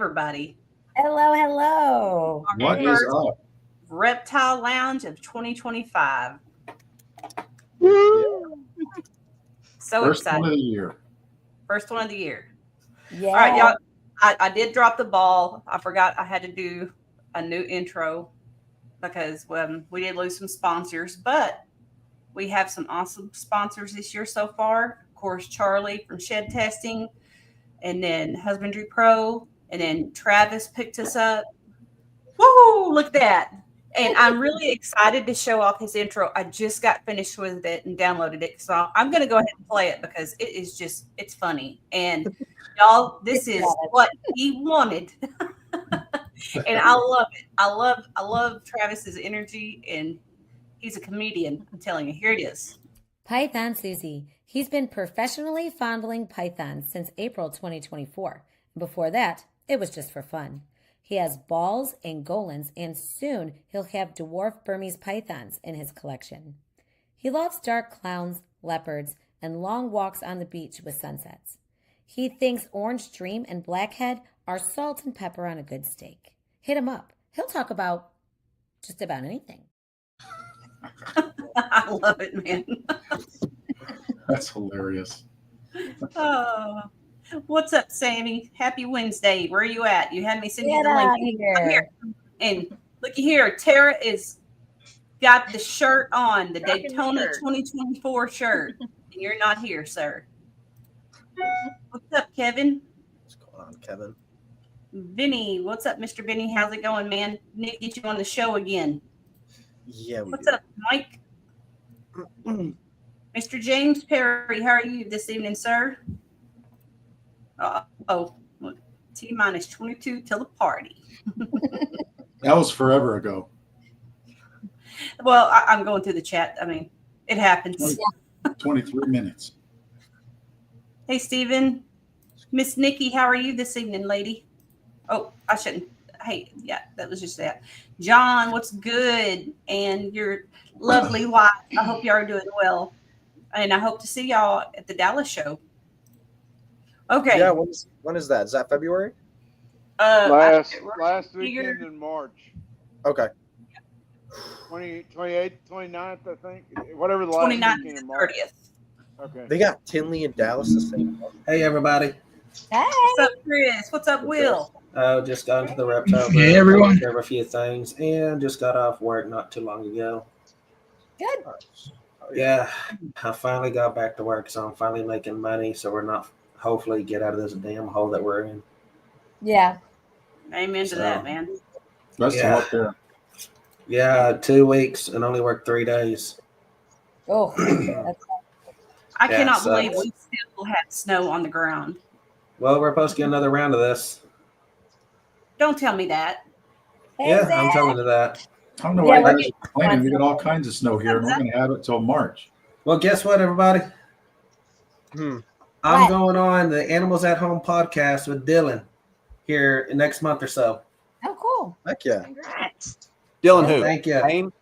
everybody. Hello. What is up? Reptile Lounge of 2025. So First excited. one of the year. First one of the year. Yeah. All right, y'all. I did drop the ball. I forgot I had to do a new intro because we did lose some sponsors, but we have some awesome sponsors this year so far. Of course, Charlie from Shed Testing, and then Husbandry Pro, and then Travis picked us up. Woo! Look at that. And I'm really excited to show off his intro. I just got finished with it and downloaded it. So I'm going to go ahead and play it because it is just, it's funny. And y'all, this is what he wanted. And I love it. I love Travis's energy, and he's a comedian. I'm telling you, here it is. Python Suzy. He's been professionally fondling pythons since April 2024. Before that, it was just for fun. He has balls and golans, and soon he'll have dwarf Burmese pythons in his collection. He loves dark clowns, leopards, and long walks on the beach with sunsets. He thinks orange dream and blackhead are salt and pepper on a good steak. Hit him up. He'll talk about just about anything. I love it, man. That's hilarious. Oh. What's up, Sammy? Happy Wednesday. Where are you at? You had me send you Get the out link. here. I'm here. And looky here, Tara is got the shirt on, the Daytona 2024 shirt. And you're not here, sir. What's up, Kevin? What's going on, Kevin? Vinny, what's up, Mr. Vinny? How's it going, man? Nick, get you on the show again. Yeah, What's up, Mike? Mr. James Perry, how are you this evening, sir? Look, T-minus 22 till the party. That was forever ago. Well, I'm going through the chat. I mean, it happens. 23 minutes. Hey, Steven. Miss Nikki, how are you this evening, lady? Oh, I shouldn't. Hey, yeah, that was just that. John, what's good? And your lovely wife. I hope you are doing well. And I hope to see y'all at the Dallas show. Okay. Yeah, when is that? Is that February? Last weekend in March. Okay. 28th, 29th, I think. Whatever the last 29th weekend in and March. 30th. Okay. They got Tinley and Dallas the same month. Hey, everybody. Hey. What's up, Chris? What's up, Will? Just got into the Reptile. Hey, everyone. There were a few things, and just got off work not too long ago. Good. Yeah, I finally got back to work, so I'm finally making money, so we're not hopefully get out of this damn hole that we're in. Yeah. Amen to that, man. Best of luck there. Yeah, 2 weeks and only worked 3 days. Oh, that's I cannot so- believe we still have snow on the ground. Well, we're supposed to get another round of this. Don't tell me that. Yeah, I'm telling you that. I don't know Yeah, why you we're guys are complaining. We got all kinds of snow here, and we're going to have it till March. Well, guess what, everybody? Hmm. I'm What? going on the Animals at Home podcast with Dylan here next month or so. oh, cool. Heck yeah. Congrats. Dylan who? Thank you. Payne?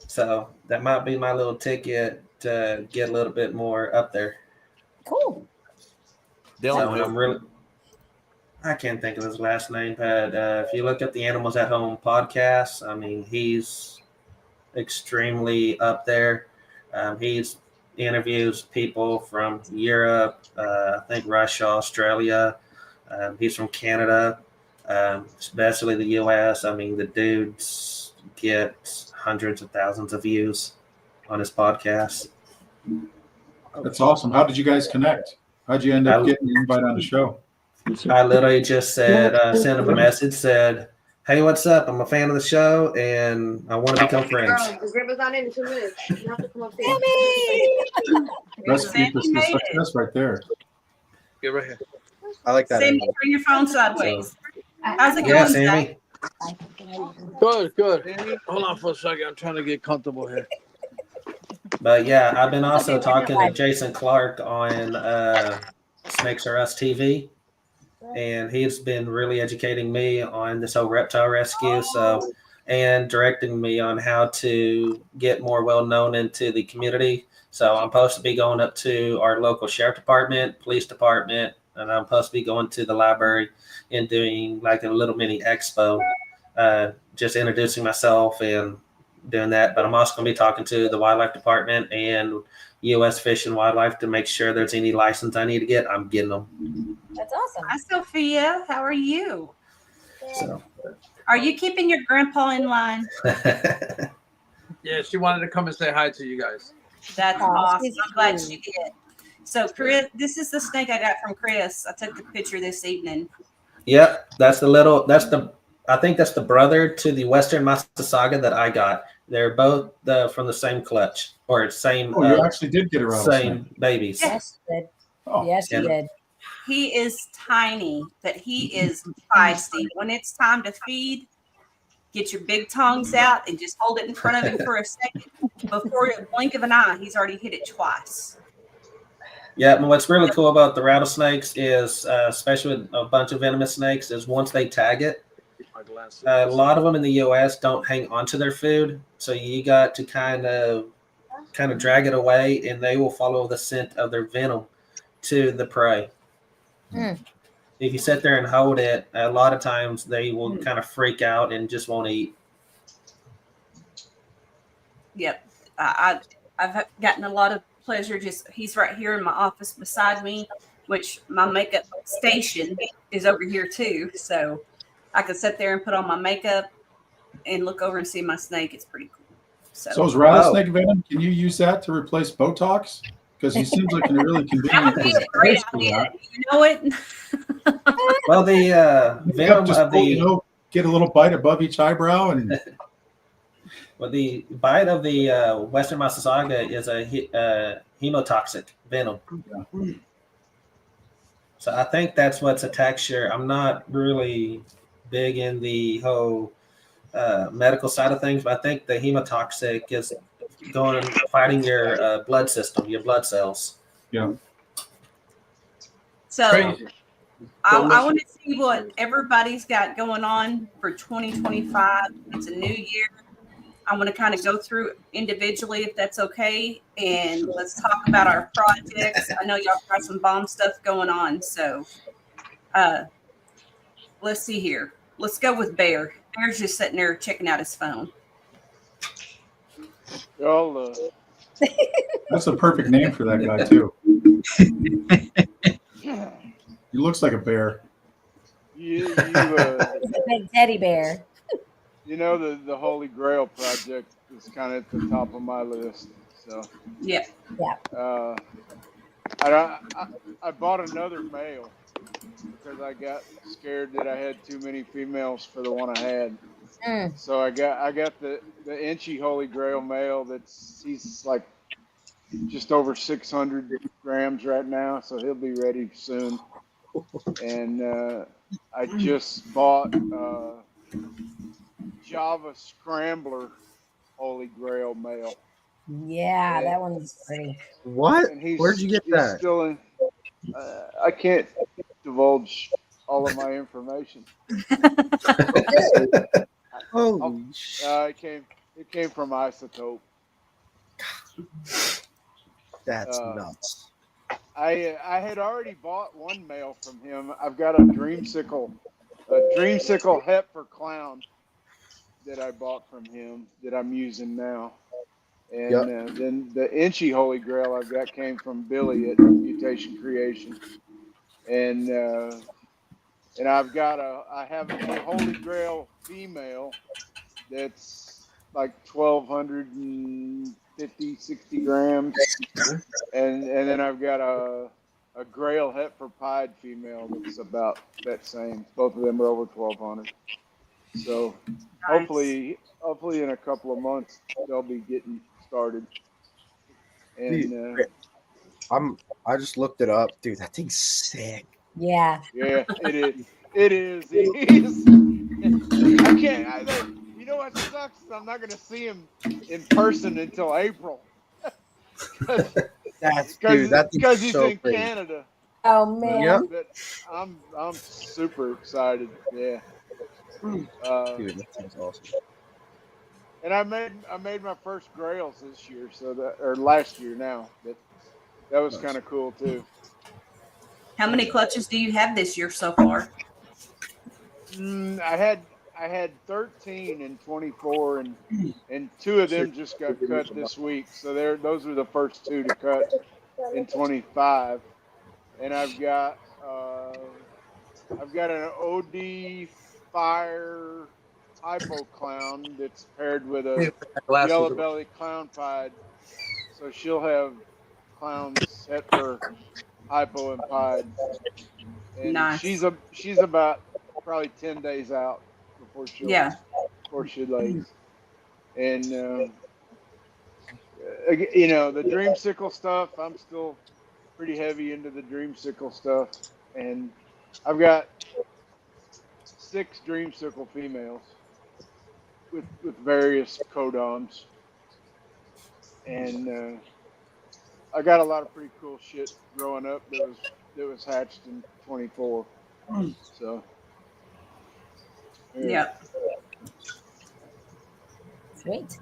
So that might be my little ticket to get a little bit more up there. Cool. Dylan So who? I'm really, I can't think of his last name, but if you look at the Animals at Home podcast, I mean, he's extremely up there. He's interviews people from Europe, I think Russia, Australia. He's from Canada, especially the U.S. I mean, the dudes get hundreds of thousands of views on his podcast. That's awesome. How did you guys connect? How'd you end up getting the invite on the show? I literally just said, sent him a message, said, hey, what's up? I'm a fan of the show, and I want to become friends. The gripper's not in 2 minutes. You have to come upstairs. Recipe for success right there. Get right here. I like that. Sammy, angle. turn your phone sideways. How's it Yeah, going, Sammy. Good, good. Hold on for a second. I'm trying to get comfortable here. But yeah, I've been also talking to Jason Clark on Snakes R Us TV, and he's been really educating me on this whole reptile rescue. So, and directing me on how to get more well known into the community. So I'm supposed to be going up to our local sheriff department, police department, and I'm supposed to be going to the library and doing like a little mini expo, just introducing myself and doing that. But I'm also going to be talking to the wildlife department and U.S. Fish and Wildlife to make sure there's any license I need to get. I'm getting them. That's awesome. Hi, Sophia. How are you? So. Are you keeping your grandpa in line? Yeah, she wanted to come and say hi to you guys. That's awesome. I'm glad she did. So, Chris, this is the snake I got from Chris. I took the picture this evening. Yep, I think that's the brother to the Western Massasauga that I got. They're both from the same clutch or same. Oh, you actually did get a rattlesnake. Same babies. Yes, you did. Oh. Yes, you did. He is tiny, but he is feisty. When it's time to feed, get your big tongues out and just hold it in front of him for a second. Before a blink of an eye, he's already hit it twice. Yeah, and what's really cool about the rattlesnakes is, especially with a bunch of venomous snakes, is once they tag it, a lot of them in the U.S. don't hang onto their food, so you got to kind of drag it away, and they will follow the scent of their venom to the prey. Mm. If you sit there and hold it, a lot of times they will kind of freak out and just won't eat. Yep, I've gotten a lot of pleasure. He's right here in my office beside me, which my makeup station is over here too. So I could sit there and put on my makeup and look over and see my snake. It's pretty cool. So is rattlesnake venom? Can you use that to replace Botox? Because he seems like a really convenient place for that. You know it. Well, the venom just of the get a little bite above each eyebrow and. Well, the bite of the Western Massasauga is a hemotoxic venom. Yeah. So I think that's what's attacks your. I'm not really big in the whole medical side of things, but I think the hemotoxic is fighting your blood system, your blood cells. Yeah. So I want to see what everybody's got going on for 2025. It's a new year. I want to kind of go through individually, if that's okay, and let's talk about our projects. I know y'all got some bomb stuff going on, so let's see here. Let's go with Bear. Bear's just sitting there checking out his phone. That's a perfect name for that guy too. He looks like a bear. He's a big teddy bear. You know, the Holy Grail project is kind of at the top of my list. So yeah. I bought another male because I got scared that I had too many females for the one I had. So I got the Inchy Holy Grail male. He's like just over 600 grams right now, so he'll be ready soon. And I just bought Java Scrambler Holy Grail male. Yeah, that one's pretty. What? Where'd you get that? Still in. I can't divulge all of my information. Holy shit! It came from Isotope. That's nuts. I had already bought one male from him. I've got a dreamsicle heifer clown that I bought from him that I'm using now. And then the Inchy Holy Grail I've got came from Billy at Mutation Creation. And I have a Holy Grail female that's like 1,250, 60 grams. And then I've got a Grail heifer pied female that's about that same. Both of them are over 1,200. So hopefully in a couple of months they'll be getting started. And I just looked it up, dude. That thing's sick. Yeah. Yeah, it is. It is. I can't. You know what sucks? I'm not going to see him in person until April. Because he's in Canada. Oh man. Yep. But I'm super excited. Yeah. Dude, that sounds awesome. And I made my first grails this year, or last year now. That was kind of cool too. How many clutches do you have this year so far? I had 13 in 24, and 2 of them just got cut this week. So those were the first 2 to cut in 25. And I've got an OD Fire hypo clown that's paired with a yellow belly clown pied. So she'll have clowns set for hypo and pied. And Nice. she's about probably 10 days out before she lays. And the dreamsicle stuff, I'm still pretty heavy into the dreamsicle stuff, and I've got 6 dreamsicle females with various codoms, and I got a lot of pretty cool shit growing up that was hatched in 24. So yeah. Sweet.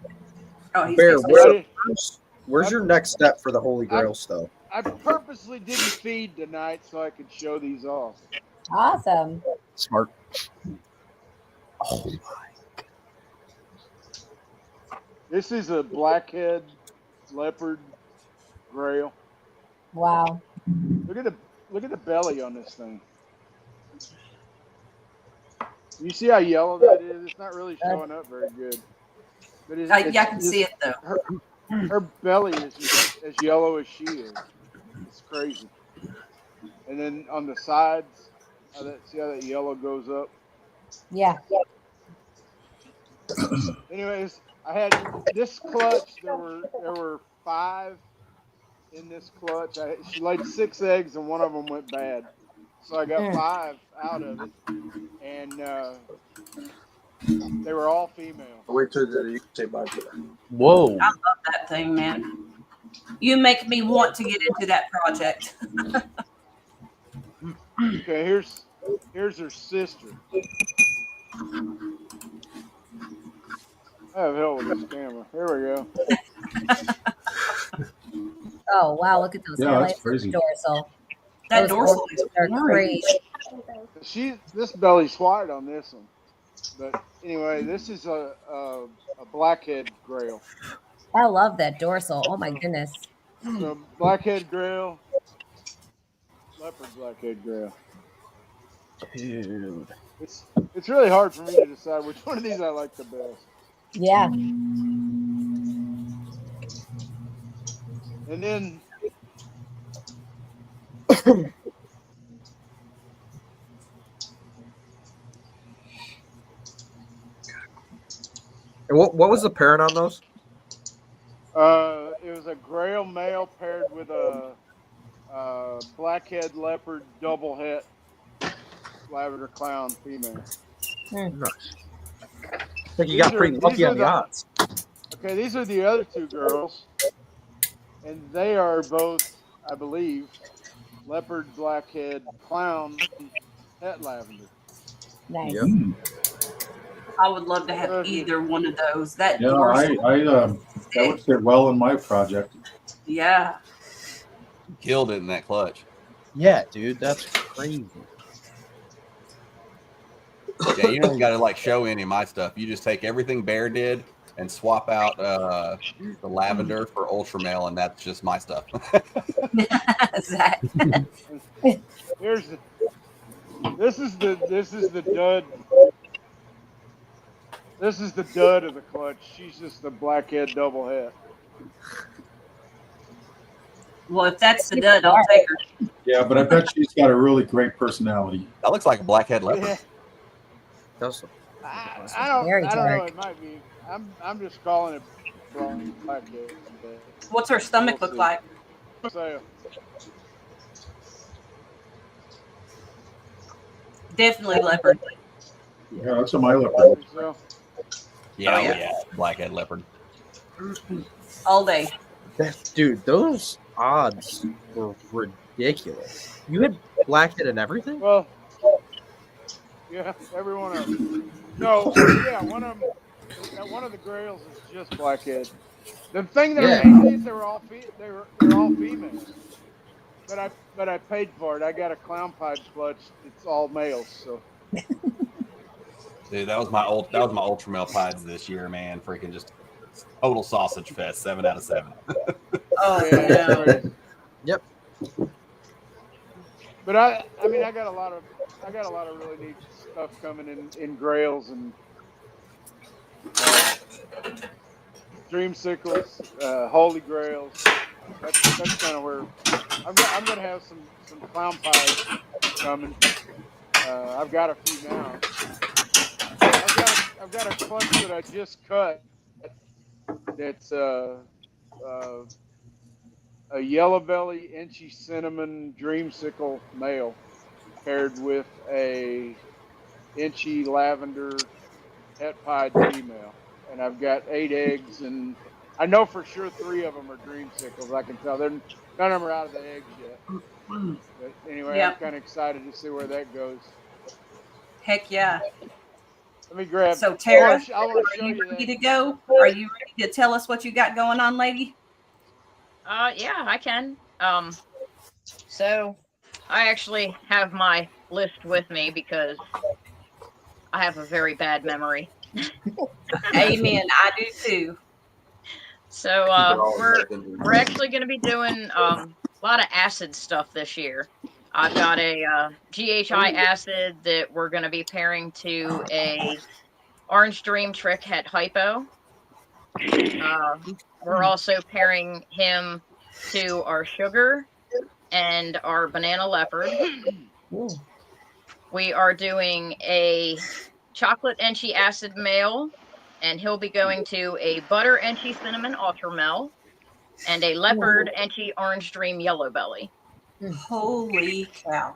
Oh, he's Bear, fixing where's your next step for the Holy Grail stuff? I purposely didn't feed tonight so I could show these off. Awesome. Smart. Oh This is a blackhead leopard grail. Wow. Look at the belly on this thing. You see how yellow that is? It's not really showing up very good. But I can see it though. Her belly is just as yellow as she is. It's crazy. And then on the sides, see how that yellow goes up? Yeah. Anyways, I had this clutch. There were 5 in this clutch. She laid 6 eggs and one of them went bad. So I got 5 out of it, and they were all female. Wait till you say bye to that. Whoa. I love that thing, man. You make me want to get into that project. Okay, here's her sister. I have hell with this camera. Here we go. Oh wow! Look at those Yeah, highlights. that's crazy. Dorsal. That Those dorsal is are great. great. This belly's white on this one. But anyway, this is a blackhead grail. I love that dorsal. Oh my goodness. So blackhead grail, leopard blackhead grail. Dude. It's really hard for me to decide which one of these I like the best. Yeah. And then And what was the parent on those? it was a grail male paired with a blackhead leopard double het lavender clown female. Nice. I think you got pretty lucky on the odds. Okay, these are the other 2 girls, and they are both, I believe, leopard blackhead clown het lavender. Nice. Yep. I would love to have either one of those. That Yeah, dorsal. that would fit well in my project. Yeah. Killed it in that clutch. Yeah, dude, that's crazy. Yeah, you don't got to like show any of my stuff. You just take everything Bear did and swap out the lavender for ultra male, and that's just my stuff. Zach. This is the dud. This is the dud of the clutch. She's just the blackhead double het. Well, if that's the dud, I'll take her. Yeah, but I bet she's got a really great personality. That looks like a blackhead leopard. Yeah. That's I don't Very know. dark. It might be. I'm just calling it blackhead. What's her stomach look like? So, Definitely leopard. Yeah, that's a my leopard. so Yeah, Oh, yeah. yeah, blackhead leopard. All day. dude, those odds were ridiculous. You had blackhead and everything? well, yeah, every one of them. No, yeah, one of the grails is just blackhead. The thing that Yeah. amazed me is they were all females. but I paid for it. I got a clown pied clutch. It's all males, so. Dude, that was my ultra male pieds this year, man. Freaking just total sausage fest. 7 out of 7. Oh Yeah, it's no. crazy. Yep. But I mean, I got a lot of really neat stuff coming in grails and dreamsicles, holy grails. That's kind of where I'm gonna have some clown pies coming. I've got a few now. I've got a clutch that I just cut. That's a yellow belly inchy cinnamon dreamsicle male paired with a inchy lavender het pied female, and I've got 8 eggs, and I know for sure 3 of them are dreamsicles. I can tell none of them are out of the eggs yet. But anyway, Yep. I'm kind of excited to see where that goes. Heck yeah. Let me grab. So Tara, I want to are show you you ready that. to go? Are you ready to tell us what you got going on, lady? Yeah, I can. So I actually have my list with me because I have a very bad memory. Amen. I do too. So we're actually going to be doing a lot of acid stuff this year. I've got a GHI acid that we're going to be pairing to a Orange Dream Trick Het Hypo. We're also pairing him to our Sugar and our Banana Leopard. We are doing a Chocolate Enchi Acid Male, and he'll be going to a Butter Enchi Cinnamon Ultra Male and a Leopard Enchi Orange Dream Yellow Belly. Holy cow.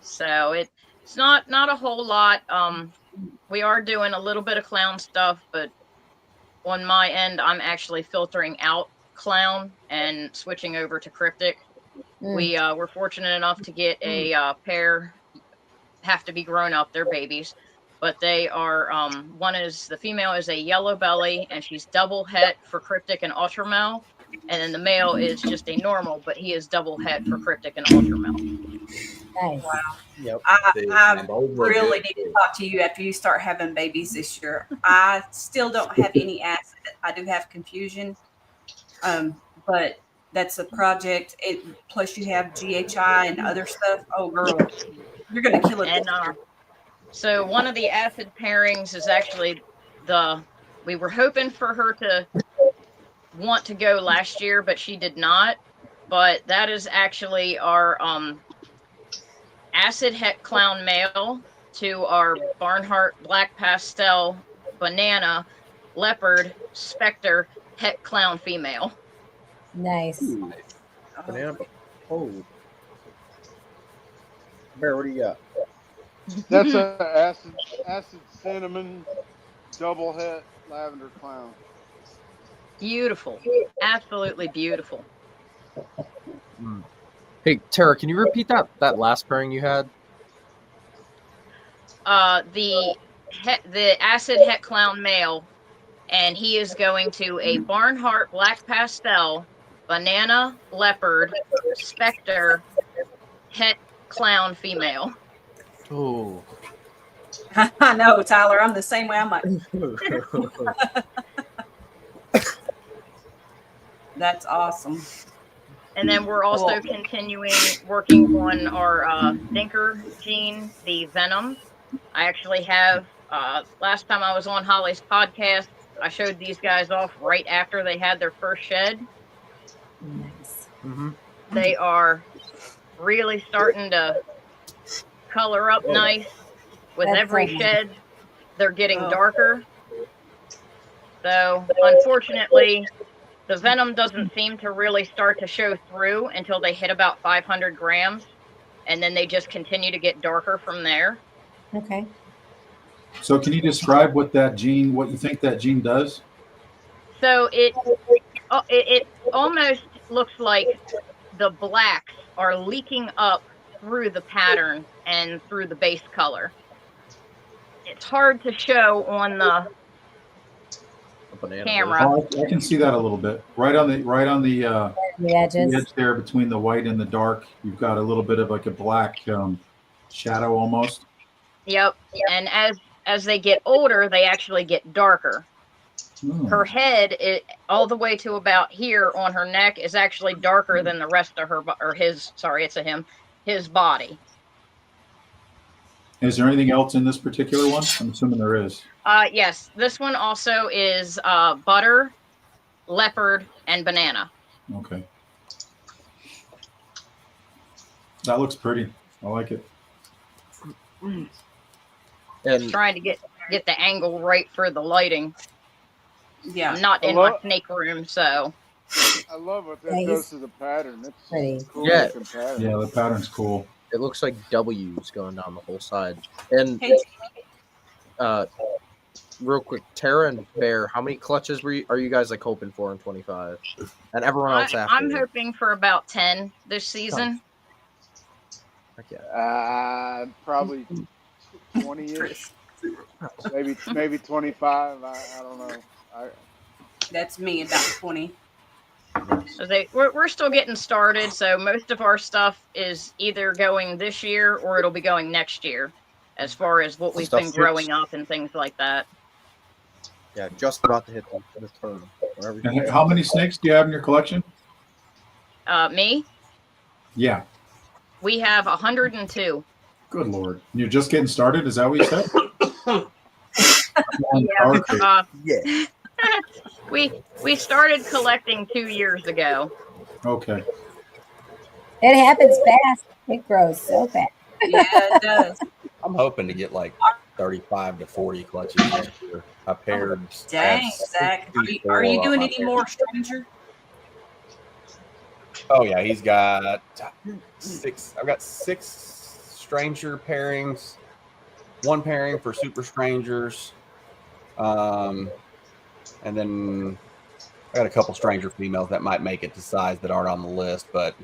So it's not a whole lot. We are doing a little bit of clown stuff, but on my end, I'm actually filtering out clown and switching over to cryptic. We were fortunate enough to get a pair, have to be grown up, they're babies, but they are, the female is a yellow belly, and she's double het for cryptic and ultra male, and then the male is just a normal, but he is double het for cryptic and ultra male. Nice. Wow. Yep. I really need to talk to you after you start having babies this year. I still don't have any acid. I do have confusion, but that's a project. Plus you have GHI and other stuff. Oh, girl, you're gonna kill it. And so one of the acid pairings is actually we were hoping for her to want to go last year, but she did not. But that is actually our acid het clown male to our Barnhart Black Pastel Banana Leopard Spectre het clown female. Nice. Banana. Oh. Bear, what do you got? That's a acid cinnamon double het lavender clown. Beautiful. Absolutely beautiful. Hey, Tara, can you repeat that last pairing you had? The acid het clown male, and he is going to a Barnhart Black Pastel Banana Leopard Spectre het clown female. Oh. I know, Tyler. I'm the same way. I'm like, that's awesome. And then we're also continuing working on our Dinker gene, the Venom. I actually have, last time I was on Holly's podcast, I showed these guys off right after they had their first shed. Nice. Mm-hmm. They are really starting to color up nice. With That's every so shed, they're getting darker. So, unfortunately, the venom doesn't seem to really start to show through until they hit about 500 grams, and then they just continue to get darker from there. Okay. So can you describe what you think that gene does? So it almost looks like the blacks are leaking up through the pattern and through the base color. It's hard to show on the banana. camera. Oh, I can see that a little bit. Right on the The edges. the edge there between the white and the dark. You've got a little bit of like a black shadow almost. Yep. And as they get older, they actually get darker. Her head, all the way to about here on her neck, is actually darker than the rest of her, or his. Sorry, it's a him. His body. Is there anything else in this particular one? I'm assuming there is. Yes. This one also is butter, leopard, and banana. Okay. That looks pretty. I like it. Just trying to get the angle right for the lighting. Yeah. I'm not in my snake room, so. I love what that does to the pattern. It's pretty. Cool Yeah. looking pattern. Yeah, the pattern's cool. It looks like W's going down the whole side. And real quick, Tara and Bear, how many clutches are you guys like hoping for in 25? And everyone else after? I'm hoping for about 10 this season. Okay. Probably 20-ish. maybe 25. I don't know. That's me, about 20. We're still getting started, so most of our stuff is either going this year or it'll be going next year, as far as what we've been growing up and things like that. Yeah, just about to hit the turn. And how many snakes do you have in your collection? Me? Yeah. We have 102. Good Lord. You're just getting started? Is that what you said? Yeah. We started collecting 2 years ago. Okay. It happens fast. It grows so fast. Yeah, it does. I'm hoping to get like 35 to 40 clutches next year. I paired. Dang, Zach. Are you doing any more, stranger? Oh yeah, he's got 6. I've got 6 stranger pairings, 1 pairing for super strangers, and then I got a couple stranger females that might make it to size that aren't on the list, but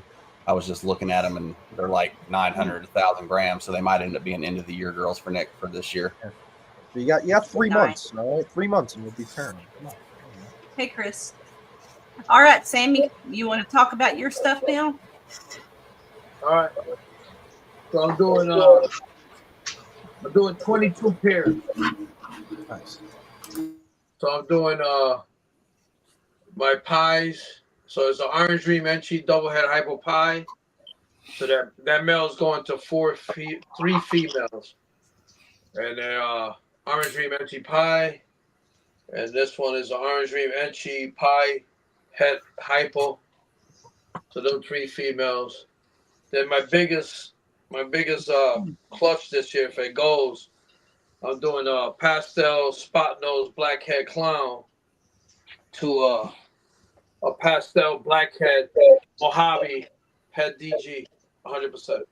I was just looking at them and they're like 900, 1,000 grams, so they might end up being end of the year girls for this year. You got 3 months, right? 3 months and you'll be pairing. Hey, Chris. All right, Sammy, you want to talk about your stuff now? All right. So I'm doing 22 pairs. Nice. So I'm doing my pies. So it's an orange dream enchi double head hypo pie. So that male is going to 3 females. And then orange dream enchi pie. And this one is an orange dream enchi pie head hypo. So those 3 females. Then my biggest clutch this year, if it goes, I'm doing a pastel spot nose blackhead clown to a pastel blackhead Mojave head DG 100%.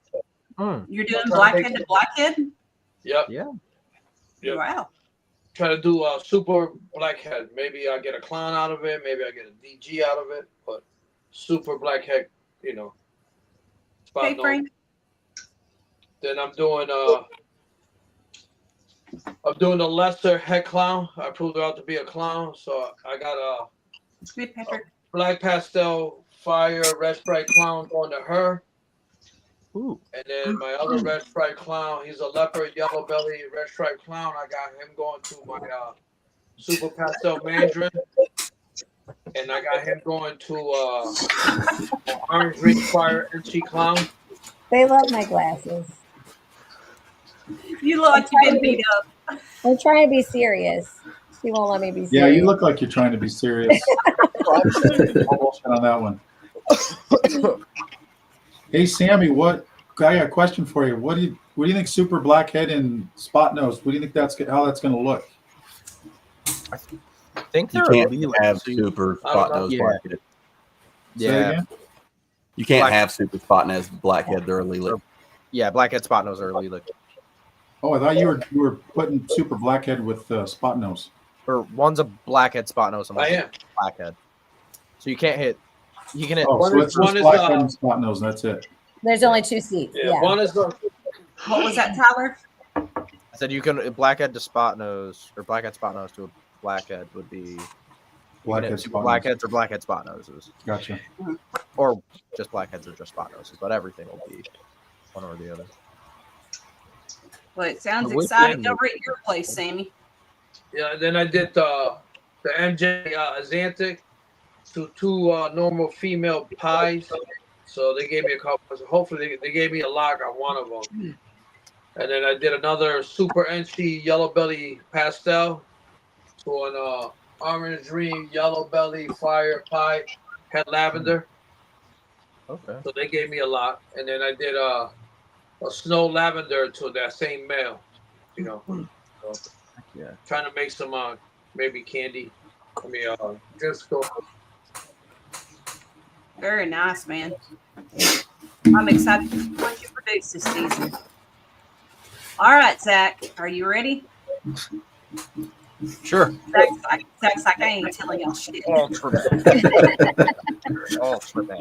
You're doing blackhead to blackhead? Yep. Yeah. Yep. Wow. Try to do a super blackhead. Maybe I get a clown out of it. Maybe I get a DG out of it. But super blackhead, spot Hey, nose. Frank. Then I'm doing the lesser head clown. I proved her out to be a clown, so I got a black pastel fire red stripe clown going to her. Ooh. And then my other red stripe clown, he's a leopard yellow belly red stripe clown. I got him going to my super pastel mandarin. And I got him going to orange ring fire enchi clown. They love my glasses. You look like you've been beat up. I'm trying to be serious. She won't let me be serious. Yeah, you look like you're trying to be serious. Almost on that one. Hey, Sammy, I got a question for you. What do you think super blackhead and spot nose? What do you think how that's going to look? I think you can't have super spot nose blackhead. Yeah. You can't have super spot nose blackhead. They're illegal. Yeah, blackhead spot nose are illegal. Oh, I thought you were putting super blackhead with spot nose. Or one's a blackhead spot nose and one's a blackhead. So you can't hit. You can hit. Oh, so it's blackhead and spot nose, and that's it. There's only 2 seats. Yeah. One is the. What was that, Tyler? I said you can blackhead to spot nose or blackhead spot nose to a blackhead would be Blackhead Super spot blackheads or blackhead spot noses. Gotcha. Or just blackheads or just spot noses, but everything will be one or the other. Well, it sounds The exciting weekend- over at your place, Sammy. Yeah, then I did the MJ Azantic to two normal female pies. So they gave me a couple. So hopefully they gave me a lock on one of them. And then I did another super Enchi yellow belly pastel to an orange dream yellow belly fire pie had lavender. Okay. So they gave me a lot. And then I did a snow lavender to that same male. You know. So Yeah. trying to make some maybe candy. I mean just go. Very nice, man. I'm excited to see what you produce this season. All right, Zach, are you ready? Sure. Zach's like, I ain't telling y'all shit. I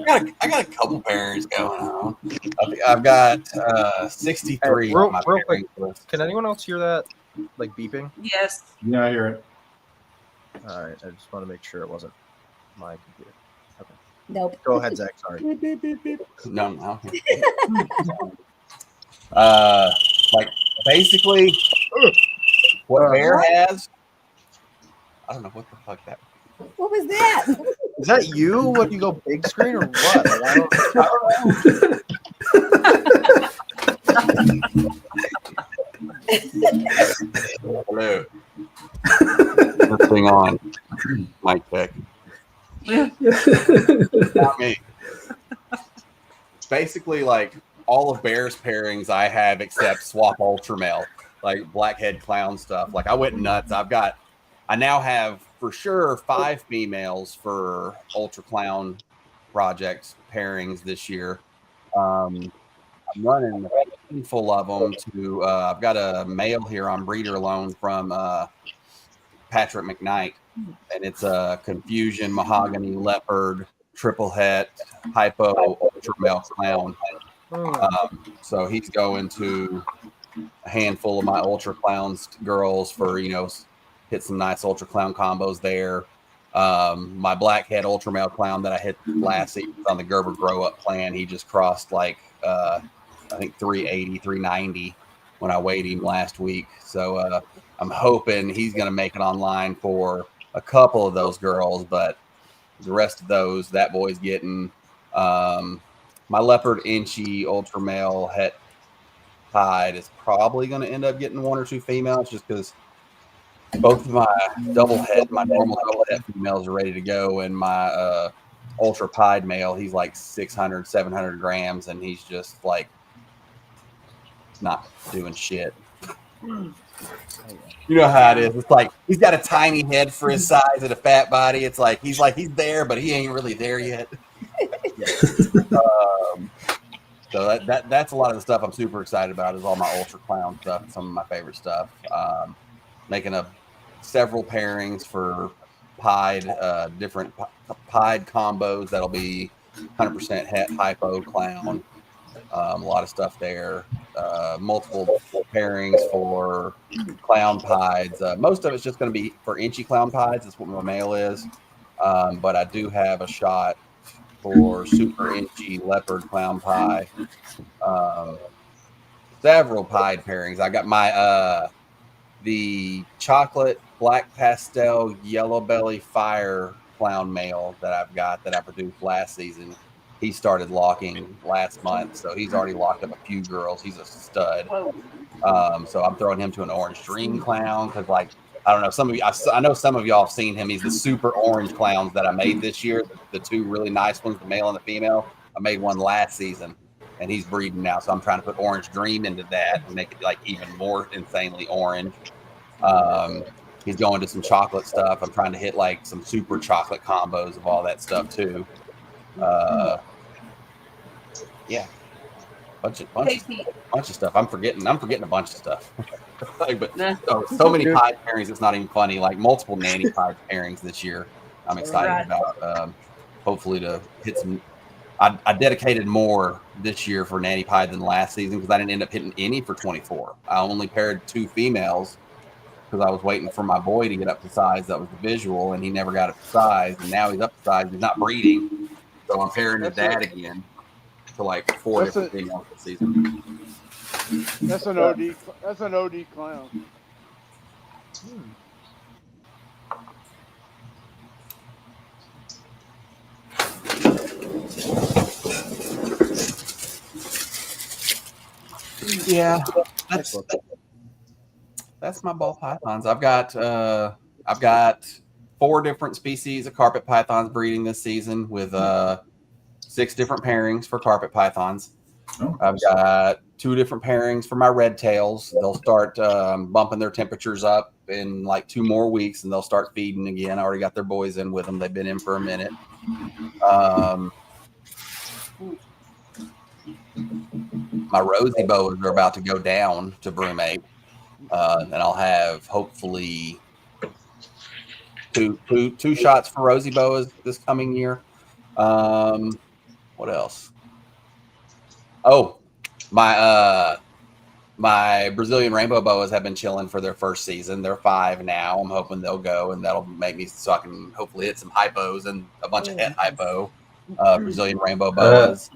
got a couple pairings going on. I've got 63 Hey, on my real quick, pairings list. can anyone else hear that? Like beeping? Yes. Yeah, I hear it. All right. I just want to make sure it wasn't my computer. Okay. Nope. Go ahead, Zach. Sorry. No. Like basically what Bear has. I don't know what the fuck that. What was that? Is that you? What, you go big screen or what? Like, I don't Hello. What's going on? Mic check. Not me. Basically, like all of Bear's pairings I have except Swap Ultra Male, like Blackhead Clown stuff. Like I went nuts. I now have for sure 5 females for Ultra Clown projects pairings this year. I'm running a handful of them to. I've got a male here on breeder loan from Patrick McKnight, and it's a Confusion Mahogany Leopard Triple Het Hypo Ultra Male Clown. So he's going to a handful of my Ultra Clowns girls for, hit some nice Ultra Clown combos there. My Blackhead Ultra Male Clown that I hit last season on the Gerber Grow Up plan, he just crossed like I think 380, 390 when I weighed him last week. So I'm hoping he's going to make it online for a couple of those girls, but the rest of those, that boy's getting. My Leopard Inchy Ultra Male Het Pied is probably going to end up getting 1 or 2 females just because both of my normal double head females are ready to go, and my Ultra Pied male, he's like 600, 700 grams, and he's just like not doing shit. You know how it is. It's like he's got a tiny head for his size and a fat body. It's like he's there, but he ain't really there yet. So that's a lot of the stuff I'm super excited about is all my Ultra Clown stuff, some of my favorite stuff. Making several pairings for pied, different pied combos that'll be 100% Het Hypo Clown. A lot of stuff there. Multiple pairings for clown pieds. Most of it's just going to be for Inchy clown pieds. That's what my male is. But I do have a shot for super Inchy leopard clown pie. Several pied pairings. I got my the chocolate black pastel yellow belly fire clown male that I've got that I produced last season. He started locking last month, so he's already locked up a few girls. He's a stud. So I'm throwing him to an orange dream clown because, like, I don't know, some of you, I know some of y'all have seen him. He's the super orange clowns that I made this year. The 2 really nice ones, the male and the female. I made one last season, and he's breeding now. So I'm trying to put orange dream into that and make it like even more insanely orange. He's going to some chocolate stuff. I'm trying to hit like some super chocolate combos of all that stuff too. Yeah, bunch of stuff. I'm forgetting a bunch of stuff. But so many pie pairings, it's not even funny. Like multiple nanny pie pairings this year. I'm excited about. Hopefully to hit some. I dedicated more this year for nanny pie than last season because I didn't end up hitting any for 24. I only paired 2 females because I was waiting for my boy to get up to size. That was the visual, and he never got up to size. And now he's up to size. He's not breeding, so I'm pairing his dad again to like 4 different females this season. That's an OD. That's an OD clown. Yeah, that's my ball pythons. I've got 4 different species of carpet pythons breeding this season with 6 different pairings for carpet pythons. I've got 2 different pairings for my red tails. They'll start bumping their temperatures up in like 2 more weeks, and they'll start feeding again. I already got their boys in with them. They've been in for a minute. My rosy boas are about to go down to brumate, and I'll have hopefully two shots for rosy boas this coming year. What else? Oh, my Brazilian rainbow boas have been chilling for their first season. They're 5 now. I'm hoping they'll go, and that'll make me so I can hopefully hit some hypos and a bunch of het hypo Brazilian rainbow boas.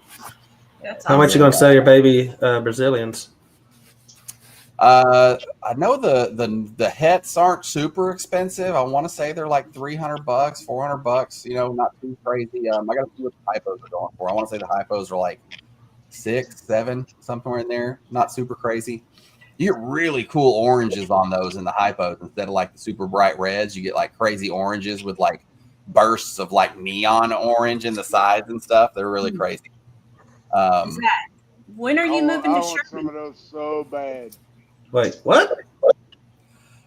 How much you gonna sell your baby Brazilians? I know the hets aren't super expensive. I want to say they're like $300, $400. You know, not too crazy. I got to see what the hypos are going for. I want to say the hypos are like 6, 7, somewhere in there. Not super crazy. You get really cool oranges on those in the hypos instead of like the super bright reds. You get like crazy oranges with like bursts of like neon orange in the sides and stuff. They're really crazy. When are you moving to Sherman? Some of those so bad. Wait, what?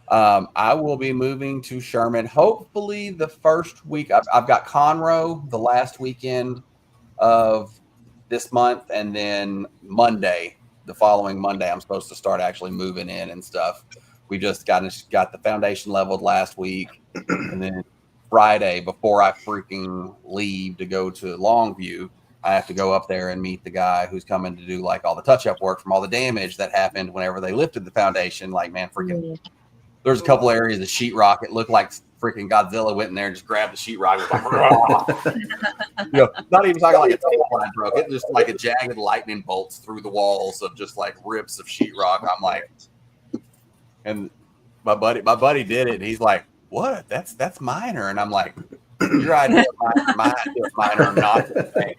I will be moving to Sherman hopefully the first week. I've got Conroe the last weekend of this month, and then Monday, the following Monday, I'm supposed to start actually moving in and stuff. We just got the foundation leveled last week, and then Friday, before I freaking leave to go to Longview, I have to go up there and meet the guy who's coming to do like all the touch-up work from all the damage that happened whenever they lifted the foundation. Like, man, freaking, there's a couple areas of sheetrock. It looked like freaking Godzilla went in there and just grabbed the sheetrock. It was like, you know, not even talking like a tail line broke. It just like a jagged lightning bolts through the walls of just like rips of sheetrock. I'm like, and my buddy did it. And he's like, what? That's minor. And I'm like, your idea of my idea of minor, not the same.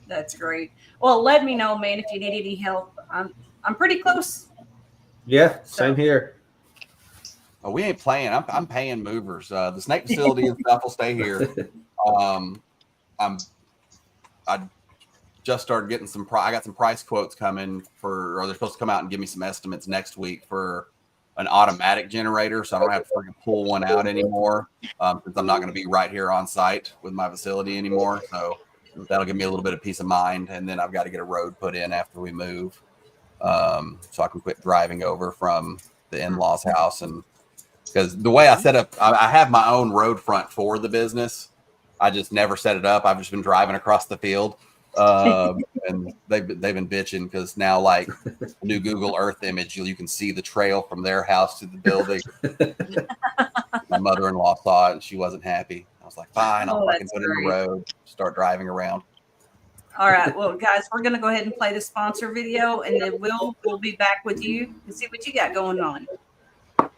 That's great. Well, let me know, man, if you need any help. I'm pretty close. Yeah, same here. Oh, we ain't playing. I'm paying movers. The snake facility and stuff will stay here. I just started getting I got some price quotes coming or they're supposed to come out and give me some estimates next week for an automatic generator, so I don't have to freaking pull one out anymore, since I'm not going to be right here on site with my facility anymore. So that'll give me a little bit of peace of mind, and then I've got to get a road put in after we move, so I can quit driving over from the in-laws house. And because the way I set up, I have my own road front for the business. I just never set it up. I've just been driving across the field. And they've been bitching because now, like, new Google Earth image, you can see the trail from their house to the building. My mother-in-law saw it and she wasn't happy. I was like, fine, I'll fucking put it in the road, start driving around. All right, well, guys, we're gonna go ahead and play the sponsor video, and then we'll be back with you and see what you got going on. You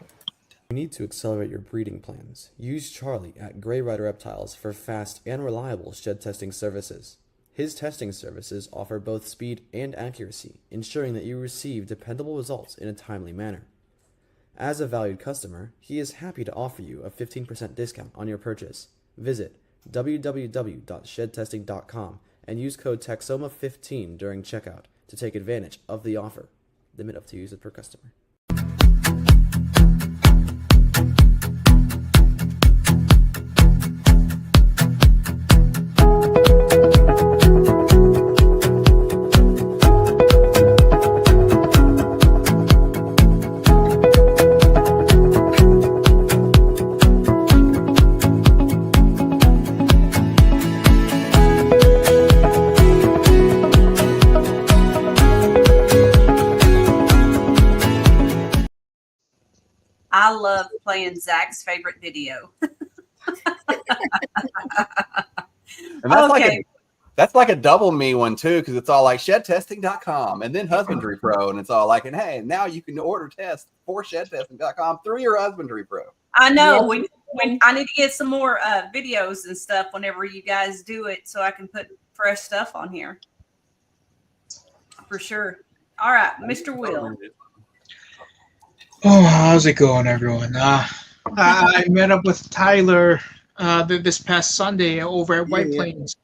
need to accelerate your breeding plans. Use Charlie at Gray Rider Reptiles for fast and reliable shed testing services. His testing services offer both speed and accuracy, ensuring that you receive dependable results in a timely manner. As a valued customer, he is happy to offer you a 15% discount on your purchase. Visit www.shedtesting.com and use code Texoma15 during checkout to take advantage of the offer. Limit up to use it per customer. I love playing Zach's favorite video. And that's Okay. that's like a double me one too, because it's all like shedtesting.com and then Husbandry Pro, and it's all like, and hey, now you can order tests for shedtesting.com through your Husbandry Pro. I know. I need to get some more videos and stuff whenever you guys do it, so I can put fresh stuff on here. For sure. All right, Mr. Will. Oh, how's it going, everyone? I met up with Tyler this past Sunday over at White Plains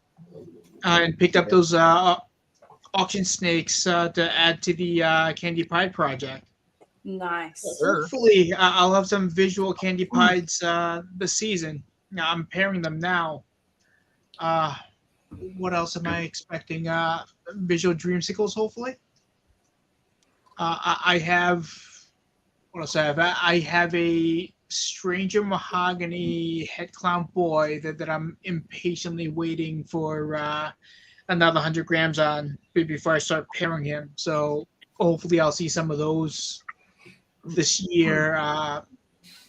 and picked up those auction snakes to add to the Candy Pie project. Nice. Hopefully, I'll have some visual Candy Pies this season. I'm pairing them now. What else am I expecting? Visual Dreamsicles, hopefully. I have. What else I have? I have a Stranger Mahogany Head Clown Boy that I'm impatiently waiting for another 100 grams on before I start pairing him. So hopefully I'll see some of those this year.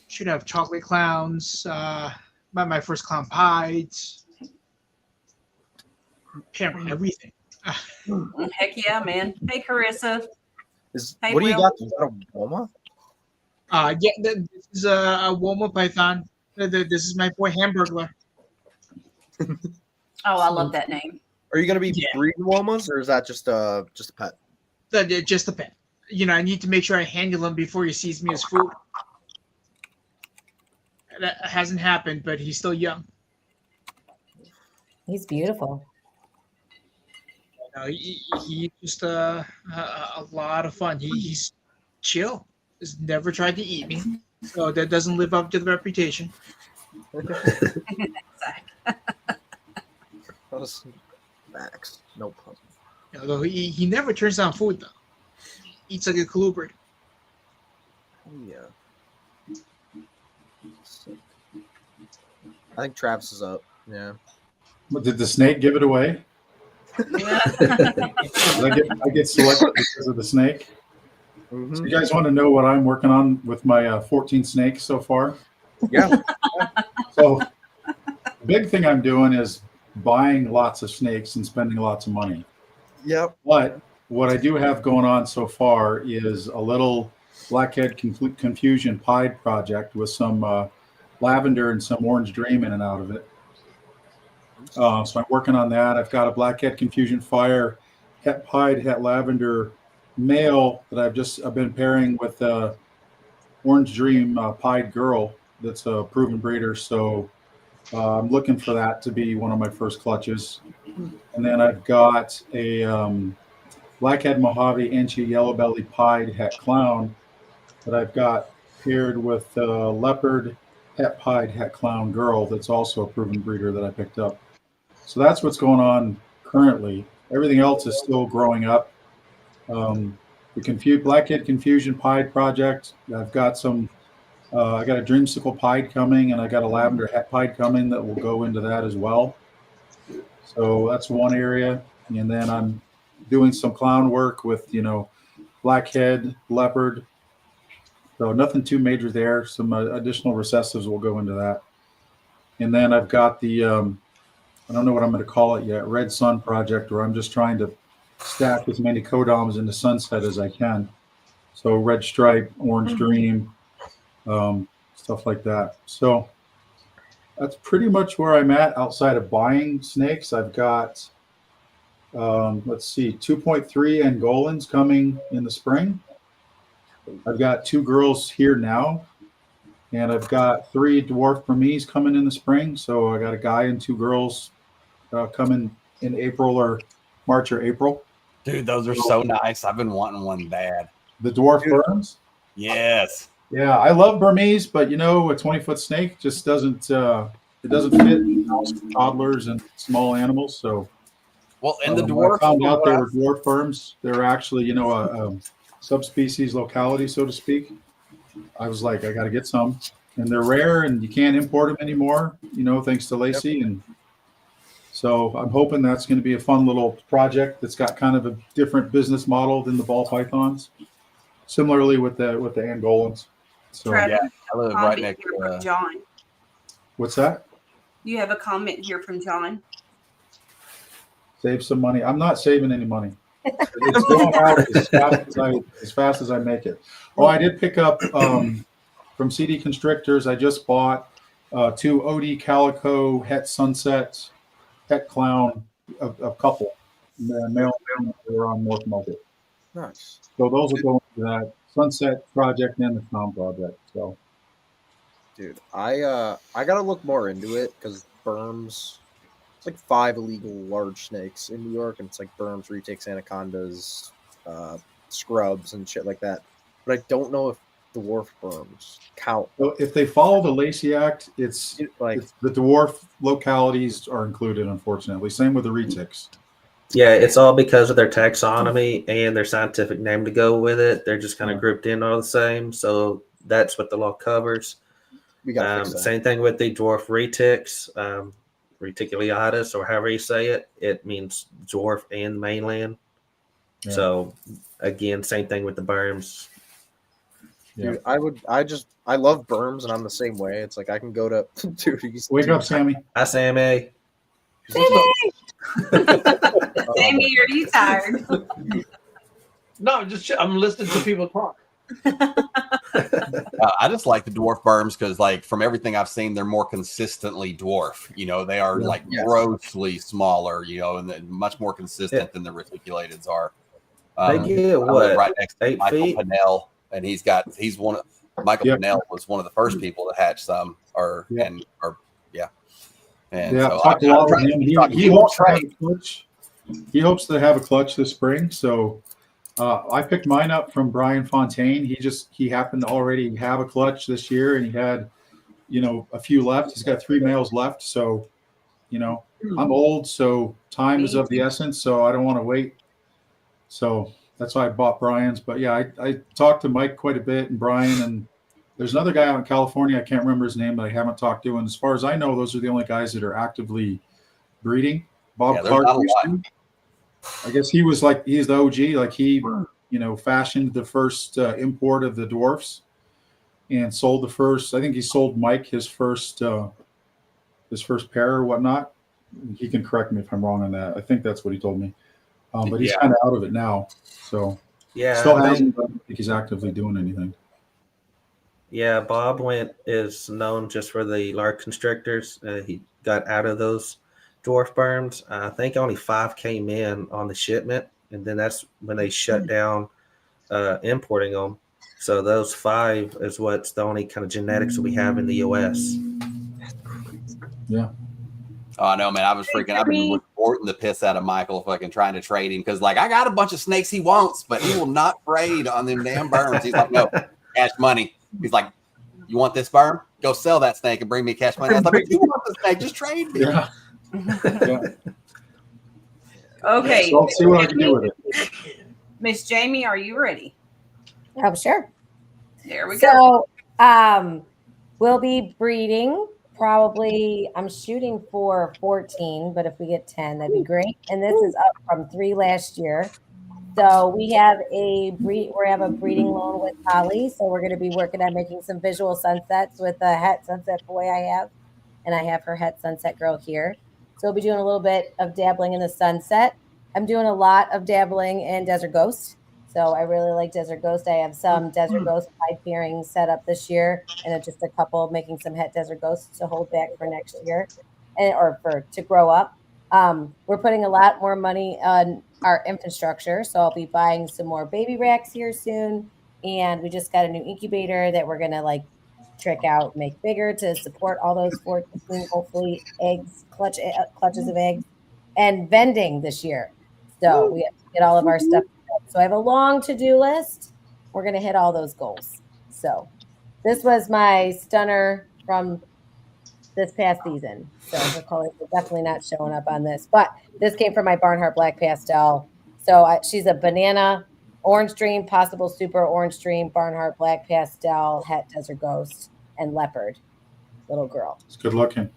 Should have Chocolate Clowns, my first Clown Pies, pairing everything. Heck yeah, man. Hey, Carissa. Hey, What do you Will. got? Is that a Woma? Yeah, this is a Woma Python. This is my boy Hamburglar. Oh, I love that name. Are you going to be breeding Womas, or is that just a pet? Just a pet. You know, I need to make sure I handle him before he sees me as food. That hasn't happened, but he's still young. He's beautiful. He's just a lot of fun. He's chill. He's never tried to eat me, so that doesn't live up to the reputation. Max, no problem. Although he never turns down food though. Eats like a colubrid. Yeah. I think Travis is up. Yeah. But did the snake give it away? I get selected because of the snake. Mm-hmm. So you guys want to know what I'm working on with my 14 snakes so far? Yeah. So the big thing I'm doing is buying lots of snakes and spending lots of money. Yep. But what I do have going on so far is a little Blackhead Confusion Pied project with some lavender and some orange dream in and out of it. So I'm working on that. I've got a Blackhead Confusion Fire Het Pied Het Lavender male that I've been pairing with Orange Dream Pied Girl that's a proven breeder. So I'm looking for that to be one of my first clutches. And then I've got a Blackhead Mojave Enchi Yellow Belly Pied Het Clown that I've got paired with Leopard Het Pied Het Clown Girl that's also a proven breeder that I picked up. So that's what's going on currently. Everything else is still growing up. The Blackhead Confusion Pied project, I've got some, I got a Dreamsicle Pied coming, and I got a Lavender Het Pied coming that will go into that as well. So that's one area. And then I'm doing some clown work with, Blackhead, Leopard. So nothing too major there. Some additional recessives will go into that. And then I've got the, I don't know what I'm going to call it yet, Red Sun project, where I'm just trying to stack as many codoms into Sunset as I can. So Red Stripe, Orange Dream, stuff like that. So that's pretty much where I'm at outside of buying snakes. I've got, let's see, 2.3 Angolans coming in the spring. I've got 2 girls here now, and I've got 3 dwarf Burmese coming in the spring. So I got a guy and 2 girls coming in April or March or April. Dude, those are so nice. I've been wanting one bad. The dwarf Burms? Yes. Yeah, I love Burmese, but a 20-foot snake just doesn't it doesn't fit in house for toddlers and small animals. So well, and the dwarf, I found out they were dwarf Burms. They're actually, a subspecies locality, so to speak. I was like, I got to get some, and they're rare, and you can't import them anymore. Thanks to Lacey, and so I'm hoping that's going to be a fun little project that's got kind of a different business model than the ball pythons. Similarly with the Angolans. So Travis, Yeah, I live right comment next here from to. John. what's that? You have a comment here from John. Save some money. I'm not saving any money. It's going out as fast as I make it. Oh, I did pick up from CD Constrictors. I just bought 2 OD Calico Het Sunset Het Clown, a couple. Male they were on North Market. Nice. So those are going to that Sunset project and the Clown project. So Dude, I gotta look more into it because berms. It's like 5 illegal large snakes in New York, and it's like berms, retics, anacondas, scrubs, and shit like that. But I don't know if dwarf berms count. So if they follow the Lacey Act, it's the dwarf localities are included, unfortunately. Same with the retics. Yeah, it's all because of their taxonomy and their scientific name to go with it. They're just kind of grouped in all the same. So that's what the law covers. We got same thing with the dwarf retics, reticulitis, or however you say it. It means dwarf and mainland. Yeah. So again, same thing with the berms. Dude, I love berms, and I'm the same way. It's like I can go to Wake up, Sammy. Hi, Sammy. Sammy, are you tired? No, I'm listening to people talk. I just like the dwarf berms because, like, from everything I've seen, they're more consistently dwarf. You know, they are like grossly smaller. You know, and then much more consistent than the reticulateds are. They get I live what, right next to 8 Michael feet? Pinnell, and Michael Pinnell was one of the first people to hatch some, and so talked a lot with him. He won't hopes to have trade. a clutch. He hopes to have a clutch this spring. So I picked mine up from Brian Fontaine. He happened to already have a clutch this year, and he had, a few left. He's got 3 males left. So, I'm old, so time is of the essence. So I don't want to wait. So that's why I bought Brian's. But yeah, I talked to Mike quite a bit, and Brian, and there's another guy out in California. I can't remember his name, but I haven't talked to. And as far as I know, those are the only guys that are actively breeding. Bob Clark used to. I guess he's the OG. Like he, fashioned the first import of the dwarfs and sold the first. I think he sold Mike his first pair or whatnot. He can correct me if I'm wrong on that. I think that's what he told me. But he's kind of out of it now. So still hasn't. I don't think he's actively doing anything. Yeah, Bob is known just for the large constrictors. He got out of those dwarf berms. I think only 5 came in on the shipment, and then that's when they shut down importing them. So those 5 is what's the only kind of genetics that we have in the U.S. Yeah. Oh no, man! I've been reporting the piss out of Michael, fucking trying to trade him because, like, I got a bunch of snakes he wants, but he will not trade on them damn berms. He's like, no, cash money. He's like, you want this berm? Go sell that snake and bring me cash money. I was like, you want the snake? Just trade me. Yeah. Okay. So I'll see what I can do with it. Miss Jamie, are you ready? Oh, sure. There we go. So, we'll be breeding. Probably, I'm shooting for 14, but if we get 10, that'd be great. And this is up from 3 last year. So we have a breeding loan with Holly. So we're going to be working on making some visual sunsets with the Het Sunset boy I have, and I have her Het Sunset girl here. So we'll be doing a little bit of dabbling in the sunset. I'm doing a lot of dabbling in Desert Ghost. So I really like Desert Ghost. I have some Desert Ghost pied pairings set up this year, and just a couple making some Het Desert Ghosts to hold back for next year, to grow up. We're putting a lot more money on our infrastructure, so I'll be buying some more baby racks here soon, and we just got a new incubator that we're gonna trick out, make bigger to support all those 14, hopefully clutches of eggs, and vending this year. So we have to get all of our stuff. So I have a long to-do list. We're going to hit all those goals. So this was my stunner from this past season. So her colors are definitely not showing up on this. But this came from my Barnhart Black Pastel. So she's a banana, orange dream, possible super orange dream, Barnhart Black Pastel, Het Desert Ghost, and leopard little girl. It's good looking.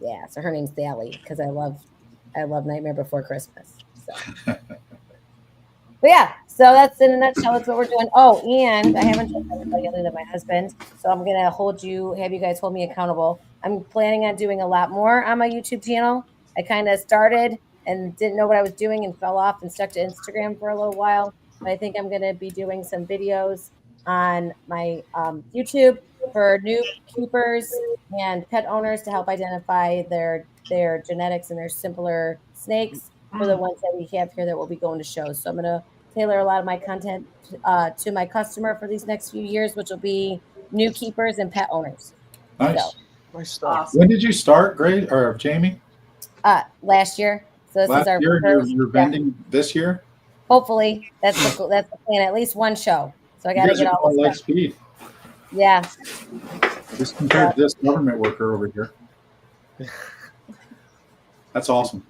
Yeah. So her name's Sally because I love Nightmare Before Christmas. So. But yeah, So that's in a nutshell. That's what we're doing. Oh, and I haven't told anybody other than my husband. So I'm gonna have you guys hold me accountable. I'm planning on doing a lot more on my YouTube channel. I kind of started and didn't know what I was doing and fell off and stuck to Instagram for a little while. But I think I'm gonna be doing some videos on my YouTube for new keepers and pet owners to help identify their genetics and their simpler snakes for the ones that we have here that will be going to shows. So I'm gonna tailor a lot of my content to my customer for these next few years, which will be new keepers and pet owners. Nice. So, Nice stuff. Awesome. When did you start, Grace or Jamie? last year. So this Last is our year. first. You're vending this year. Hopefully, that's the plan. At least one show. So I got to get all this like stuff. speed. Yeah. Just compared to this government worker over here. That's awesome.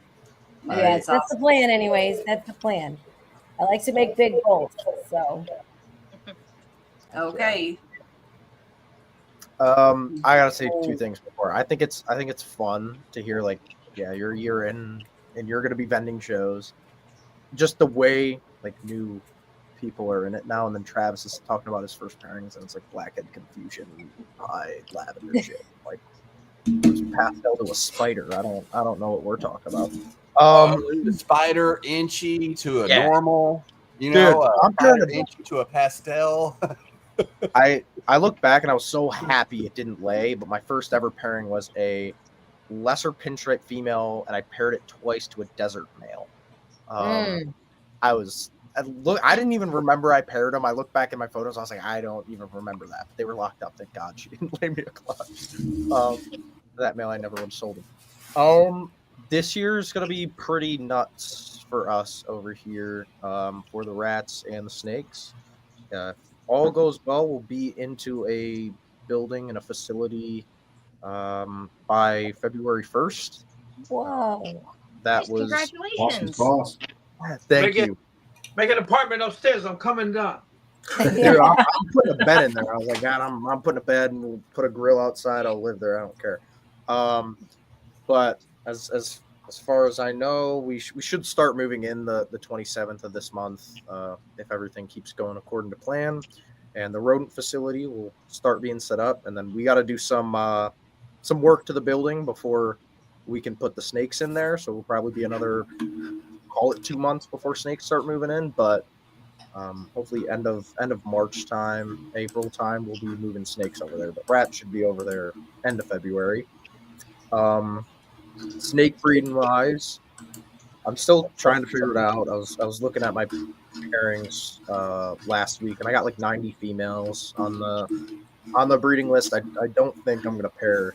Yeah, that's the plan. Anyways, that's the plan. I like to make big goals. So. Okay. I gotta say two things before. I think it's fun to hear, like, yeah, you're a year in and you're gonna be vending shows. Just the way like new people are in it now, and then Travis is talking about his first pairings, and it's like blackhead confusion, pie, lavender shit. Like it's pastel to a spider. I don't know what we're talking about. The spider inchy to a normal, you Dude, know, I'm trying to inchy to a pastel. I look back and I was so happy it didn't lay, but my first ever pairing was a lesser pinstripe female, and I paired it twice to a desert male. I didn't even remember I paired them. I looked back at my photos. I was like, I don't even remember that. But they were locked up. Thank God she didn't lay me a clutch. That male, I never would have sold him. This year is going to be pretty nuts for us over here for the rats and the snakes. If all goes well, we'll be into a building and a facility by February 1st. Whoa. That was Congratulations. Awesome. Thank you. Make an apartment upstairs. I'm coming down. Dude, I'm putting a bed in there. I was like, God, I'm putting a bed and we'll put a grill outside. I'll live there. I don't care. But as far as I know, we should start moving in the 27th of this month if everything keeps going according to plan. And the rodent facility will start being set up, and then we got to do some work to the building before we can put the snakes in there. So we'll probably be another, call it 2 months before snakes start moving in. But hopefully end of March time, April time, we'll be moving snakes over there. But rats should be over there end of February. Snake breeding wise, I'm still trying to figure it out. I was looking at my pairings last week, and I got like 90 females on the breeding list. I don't think I'm gonna pair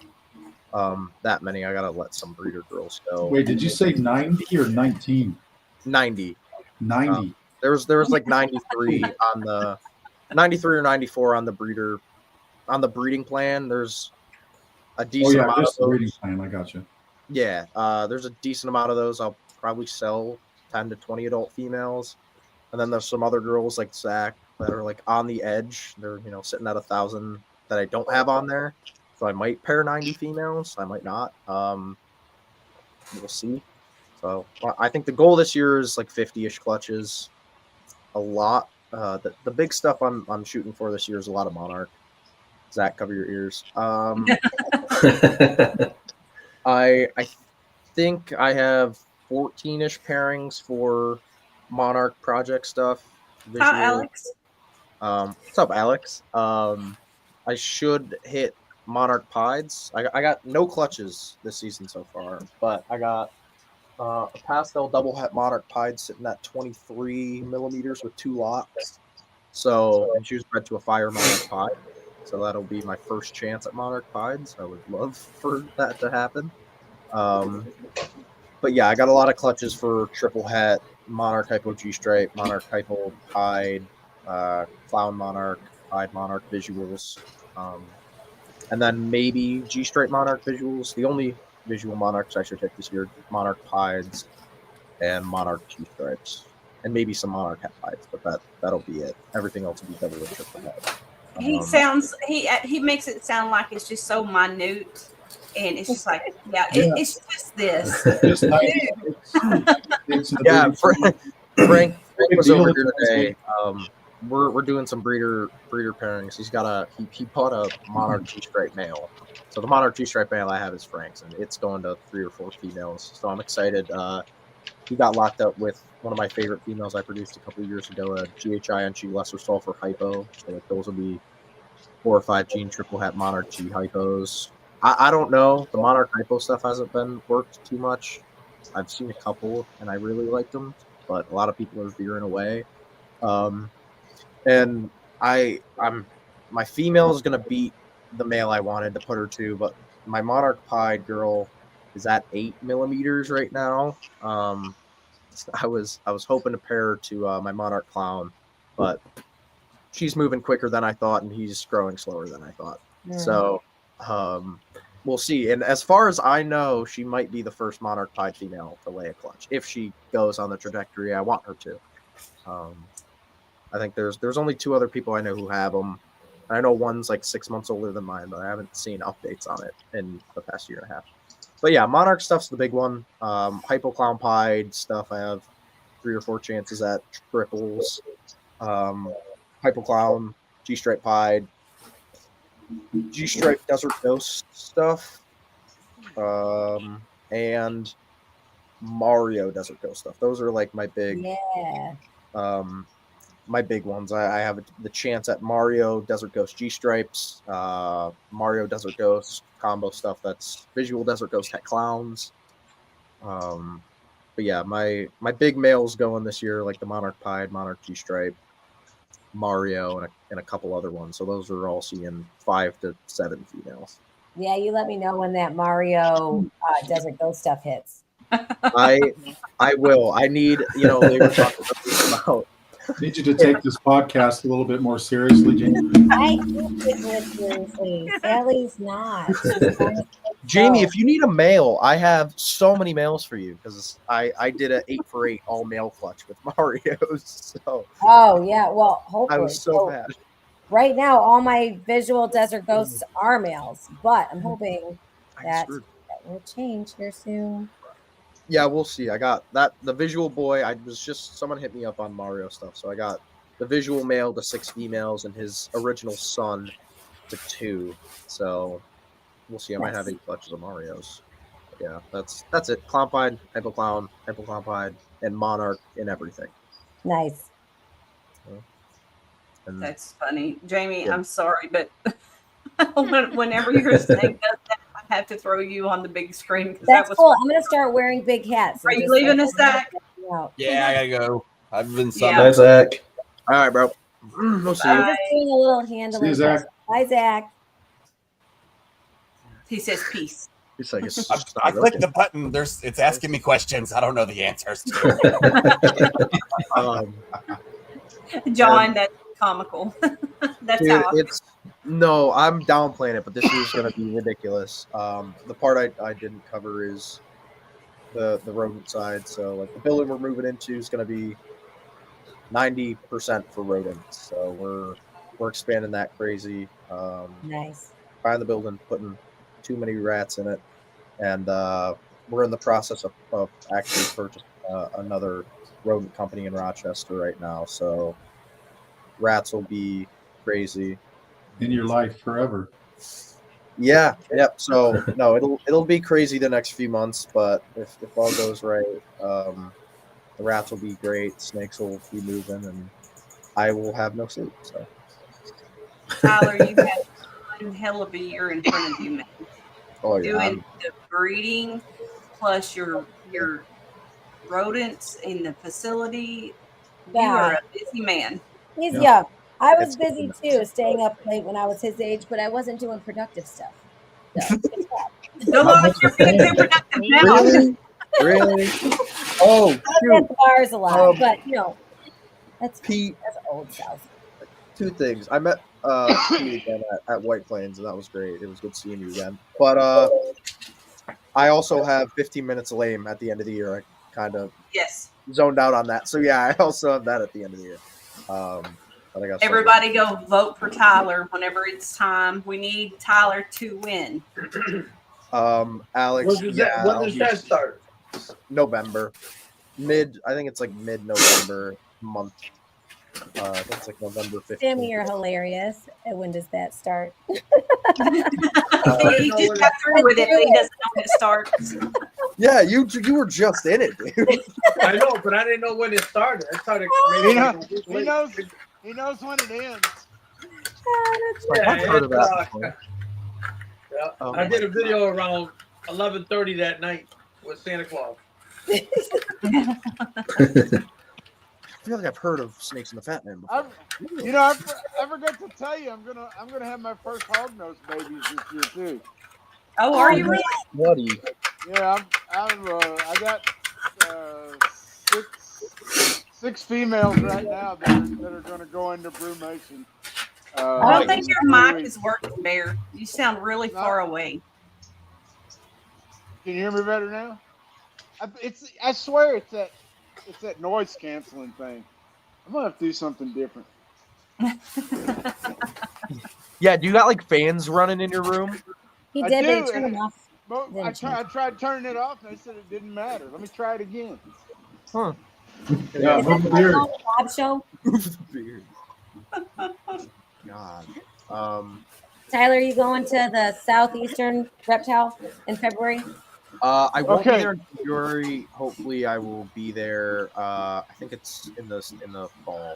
that many. I gotta let some breeder girls go. Wait, did you say 90 or 19? 90. 90. There was like 93 on the 93 or 94 on the breeding plan. There's a decent amount of those. Breeding plan. I got you. Yeah, there's a decent amount of those. I'll probably sell 10 to 20 adult females, and then there's some other girls like Zach that are like on the edge. They're sitting at 1,000 that I don't have on there. So I might pair 90 females. I might not. We'll see. So I think the goal this year is like 50-ish clutches. A lot. The big stuff I'm shooting for this year is a lot of monarch. Zach, cover your ears. I think I have 14-ish pairings for monarch project stuff. Hi, Alex. What's up, Alex? I should hit monarch pieds. I got no clutches this season so far, but I got a pastel double het monarch pied sitting at 23 millimeters with 2 locks. So, and she was bred to a fire monarch pied. So that'll be my first chance at monarch pieds. I would love for that to happen. But yeah, I got a lot of clutches for triple het, monarch hypo G-stripe, monarch hypo pied, clown monarch, pied monarch visuals, and then maybe G-stripe monarch visuals. The only visual monarchs I should hit this year: monarch pieds and monarch G-stripes, and maybe some monarch het pieds. But that'll be it. Everything else will be double with triple het. He makes it sound like it's just so minute, and it's just like it's just this. Yeah, Rick was over here today. We're doing some breeder pairings. He's got he bought a Monarch G-stripe male. So the Monarch G-stripe male I have is Frank's, and it's going to 3 or 4 females. So I'm excited. He got locked up with one of my favorite females I produced a couple of years ago, a GHI and G lesser sulfur hypo. So those will be 4 or 5 gene triple hat Monarch G hypos. I don't know. The Monarch hypo stuff hasn't been worked too much. I've seen a couple, and I really like them, but a lot of people are veering away. And my female is gonna beat the male I wanted to put her to, but my Monarch Pied girl is at 8 millimeters right now. I was hoping to pair her to my Monarch Clown, but she's moving quicker than I thought, and he's growing slower than I thought. So we'll see. And as far as I know, she might be the first Monarch Pied female to lay a clutch if she goes on the trajectory I want her to. I think there's only 2 other people I know who have them. I know one's like 6 months older than mine, but I haven't seen updates on it in the past year and a half. But yeah, Monarch stuff's the big one. Hypoclown Pied stuff, I have 3 or 4 chances at triples. Hypoclown, G-Stripe Pied, G-Stripe Desert Ghost stuff, and Mario Desert Ghost stuff. Those are like my big, my big ones. I have the chance at Mario Desert Ghost G-Stripes, Mario Desert Ghost combo stuff. That's visual Desert Ghost Het Clowns. But yeah, my big males going this year, like the Monarch Pied, Monarch G-Stripe, Mario, and a couple other ones. So those are all seeing 5 to 7 females. Yeah, you let me know when that Mario Desert Ghost stuff hits. I will. I need, they were talking about. I need you to take this podcast a little bit more seriously, Jamie. I do take it seriously. Sally's not. Jamie, if you need a male, I have so many males for you because I did an 8-for-8 all male clutch with Mario's. So. Oh yeah, well, hopefully. I was so bad. Right now, all my visual Desert Ghosts are males, but I'm hoping that will change here soon. Yeah, we'll see. I got that the visual boy. Someone hit me up on Mario stuff, so I got the visual male to 6 females and his original son to 2. So we'll see. I might have 8 clutches of Marios. But yeah, that's it. Clown Pied, Hypoclown Pied, and Monarch in everything. Nice. That's funny, Jamie. I'm sorry, but whenever your snake does that, I have to throw you on the big screen. That's cool. I'm gonna start wearing big hats. Are you leaving us, Zach? Yeah, I gotta go. I've been Bye, Zach. All right, bro. We'll see you. I'm just doing a little handling. See you, Zach. Bye, Zach. He says peace. He's like, I clicked the button. It's asking me questions I don't know the answers to. John, that's comical. That's dude, how no, I'm downplaying it, but this is going to be ridiculous. The part I didn't cover is the rodent side. So like the building we're moving into is going to be 90% for rodents. So we're expanding that crazy. Nice. Buying the building, putting too many rats in it, and we're in the process of actually purchasing another rodent company in Rochester right now. So rats will be crazy in your life forever. Yeah. Yep. So no, it'll be crazy the next few months, but if all goes right, the rats will be great. Snakes will be moving, and I will have no sleep. So Tyler, you have one hell of a year in front of you, man. Oh yeah. Doing the breeding plus your rodents in the facility. You are a busy man. He's young. I was busy too, staying up late when I was his age, but I wasn't doing productive stuff. So, no, you're being too productive now. Really? Oh, I at the bars a lot, but that's Pete. That's old South. 2 things. I met Pete again at White Plains, and that was great. It was good seeing you again. But I also have 15 minutes of lame at the end of the year. I kind of zoned out on that. So yeah, I also have that at the end of the year. I think everybody go vote for Tyler whenever it's time. We need Tyler to win. Alex, when does that start? November. I think it's like mid-November. month. That's like November 15th. Sammy, you're hilarious. And when does that start? He just got through with it, but he doesn't know when it starts. Yeah, you were just in it, dude. I know, but I didn't know when it started. I started. He knows when it ends. Like, I've heard of that before. Yeah, Oh, I did a my video around 11:30 that night with Santa Claus. I feel like I've heard of Snakes in the Fat Man before. I forgot to tell you, I'm gonna have my first hognose babies this year too. Oh, are you really? Bloody. Yeah, I got six females right now that are going to go into brumation. I don't think your mic is working, Bear. You sound really far away. Can you hear me better now? I swear it's that noise canceling thing. I'm gonna have to do something different. Yeah, do you got like fans running in your room? He I did, but do, he turned them off. But I tried turning it off, and they said it didn't matter. Let me try it again. Huh. Yeah, Is move that the beard. the Bob show? God. Tyler, are you going to the Southeastern Reptile in February? I won't be Okay. there in February. Hopefully, I will be there. I think it's in the fall.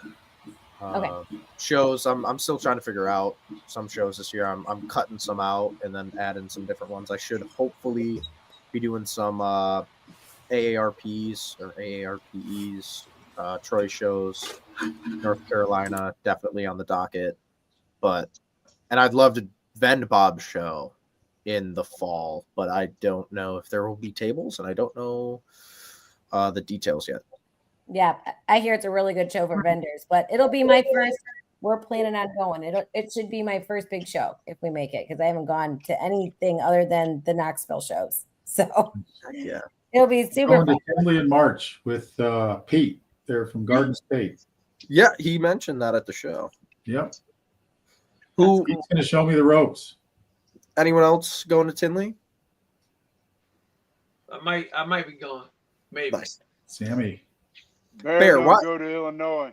Okay. Shows. I'm still trying to figure out some shows this year. I'm cutting some out and then adding some different ones. I should hopefully be doing some AARPs or AARPEs, Troy shows, North Carolina, definitely on the docket. And I'd love to vend Bob's show in the fall, but I don't know if there will be tables, and I don't know the details yet. Yeah, I hear it's a really good show for vendors, but it'll be my first. We're planning on going. It should be my first big show if we make it, because I haven't gone to anything other than the Knoxville shows. So Yeah, it'll be super Going fun. to Tinley in March with Pete. They're from Garden State. yeah, he mentioned that at the show. Yep. Who? He's going to show me the ropes. Anyone else going to Tinley? I might be going. Maybe. Nice. Sammy. Bear, don't what? go to Illinois.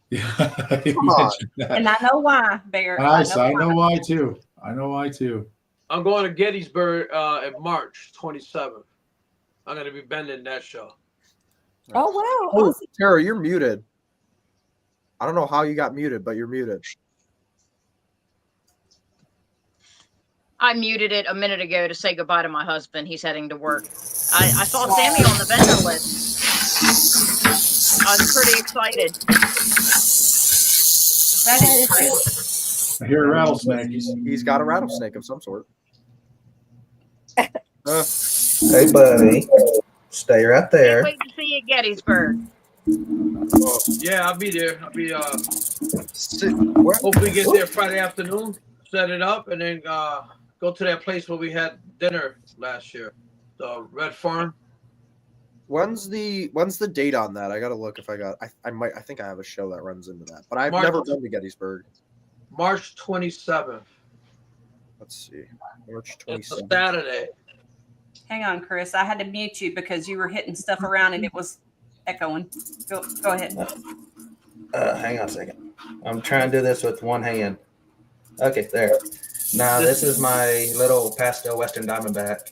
Yeah, he Come on. mentioned that. And I know why, Bear. Nice. I know why too. I'm going to Gettysburg in March 27th. I'm going to be bending that show. Oh wow! Oh, Awesome. Tara, you're muted. I don't know how you got muted, but you're muted. I muted it a minute ago to say goodbye to my husband. He's heading to work. I saw Sammy on the vendor list. I was pretty excited. I hear a rattlesnake. He's got a rattlesnake of some sort. Hey, buddy. Stay right there. Can't wait to see you at Gettysburg. Oh, yeah, I'll be there. I'll be hopefully get there Friday afternoon, set it up, and then go to that place where we had dinner last year, the Red Farm. When's the date on that? I gotta look if I got. I think I have a show that runs into that, but I've March. never been to Gettysburg. March 27th. Let's see, March It's a 27th. Saturday. Hang on, Chris. I had to mute you because you were hitting stuff around and it was echoing. Go ahead. Hang on a second. I'm trying to do this with one hand. Okay, there. Now, this is my little pastel Western Diamondback.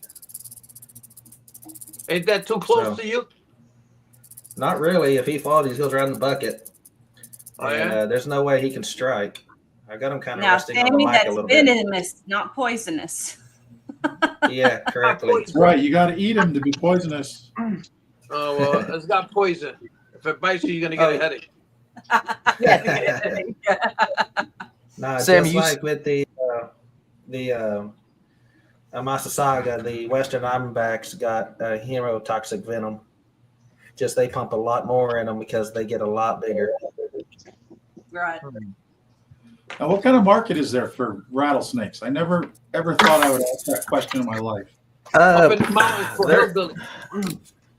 Ain't that too close So- to you? Not really. If he falls, he goes around the bucket. Oh, And yeah? there's no way he can strike. I got him kind of Now, resting on the Sammy, mic a that's little bit. venomous, not poisonous. Yeah, correctly. That's right. You got to eat them to be poisonous. Oh, well, it's got poison. If it bites you, you're going to get a headache. Nah, Sam, just you like with the Amasasaga, the Western Diamondbacks got hemotoxic venom. Just they pump a lot more in them because they get a lot bigger. Right. Now, what kind of market is there for rattlesnakes? I never ever thought I would ask that question in my life. Up in the mountains for they're- hillbilly.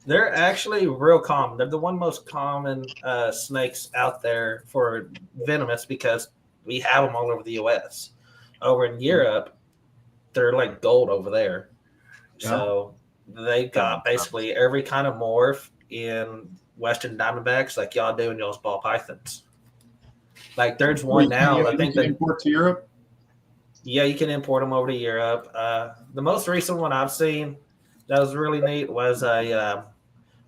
They're actually real common. They're the one most common snakes out there for venomous because we have them all over the U.S. Over in Europe, they're like gold over there. Yeah. So they've got basically every kind of morph in Western Diamondbacks like y'all do in y'all's ball pythons. Like there's one now. I think that import to Europe. Yeah, you can import them over to Europe. The most recent one I've seen that was really neat was a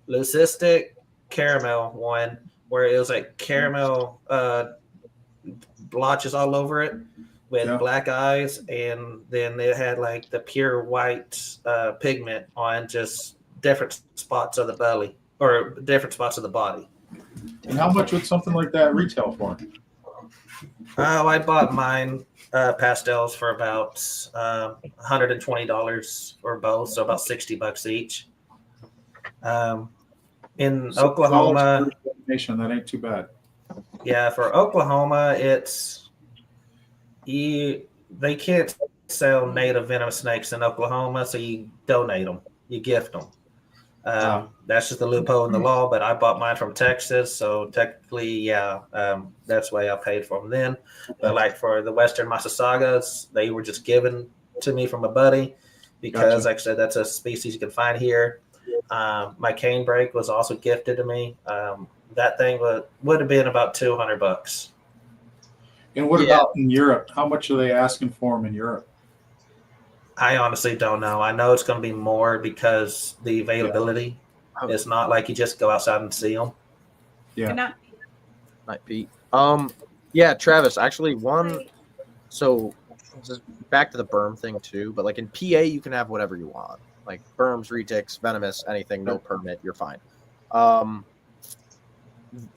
leucistic caramel one where it was like caramel blotches all over it with black eyes, and then it had like the pure white pigment on just different spots of the belly or different spots of the body. And how much would something like that retail for? I bought mine pastels for about $120 for both, so about $60 each. In Oklahoma, that ain't too bad. Yeah, for Oklahoma, they can't sell native venomous snakes in Oklahoma, so you donate them, you gift them. That's just the loophole in the law, but I bought mine from Texas, so technically, that's why I paid for them then. But like for the Western Massasaugas, they were just given to me from a buddy because, like I said, that's a species you can find here. My canebrake was also gifted to me. That thing would have been about $200. And what about in Europe? How much are they asking for them in Europe? I honestly don't know. I know it's going to be more because the availability is not like you just go outside and see them. Good night. Night, Pete. Yeah, Travis, actually so just back to the berm thing too, but like in PA, you can have whatever you want. Like berms, retics, venomous, anything, no permit, you're fine.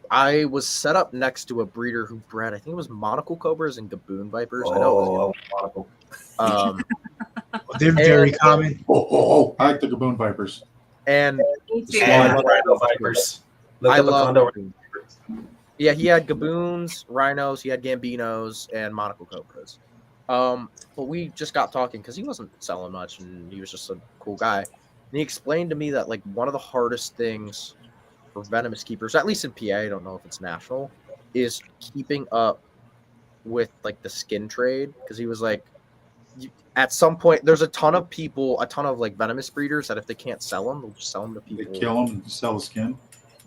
I was set up next to a breeder who bred, I think it was monocle cobras and gaboon vipers. I know it was monocle. They're very common. I like the gaboon vipers. And I love rhino vipers. I love Yeah, he had gaboons, rhinos, he had gambinos, and monocle cobras. But we just got talking because he wasn't selling much and he was just a cool guy. And he explained to me that like one of the hardest things for venomous keepers, at least in PA, I don't know if it's national, is keeping up with like the skin trade. Because he was like, at some point, there's a ton of like venomous breeders that if they can't sell them, they'll just sell them to people. They kill them and sell the skin.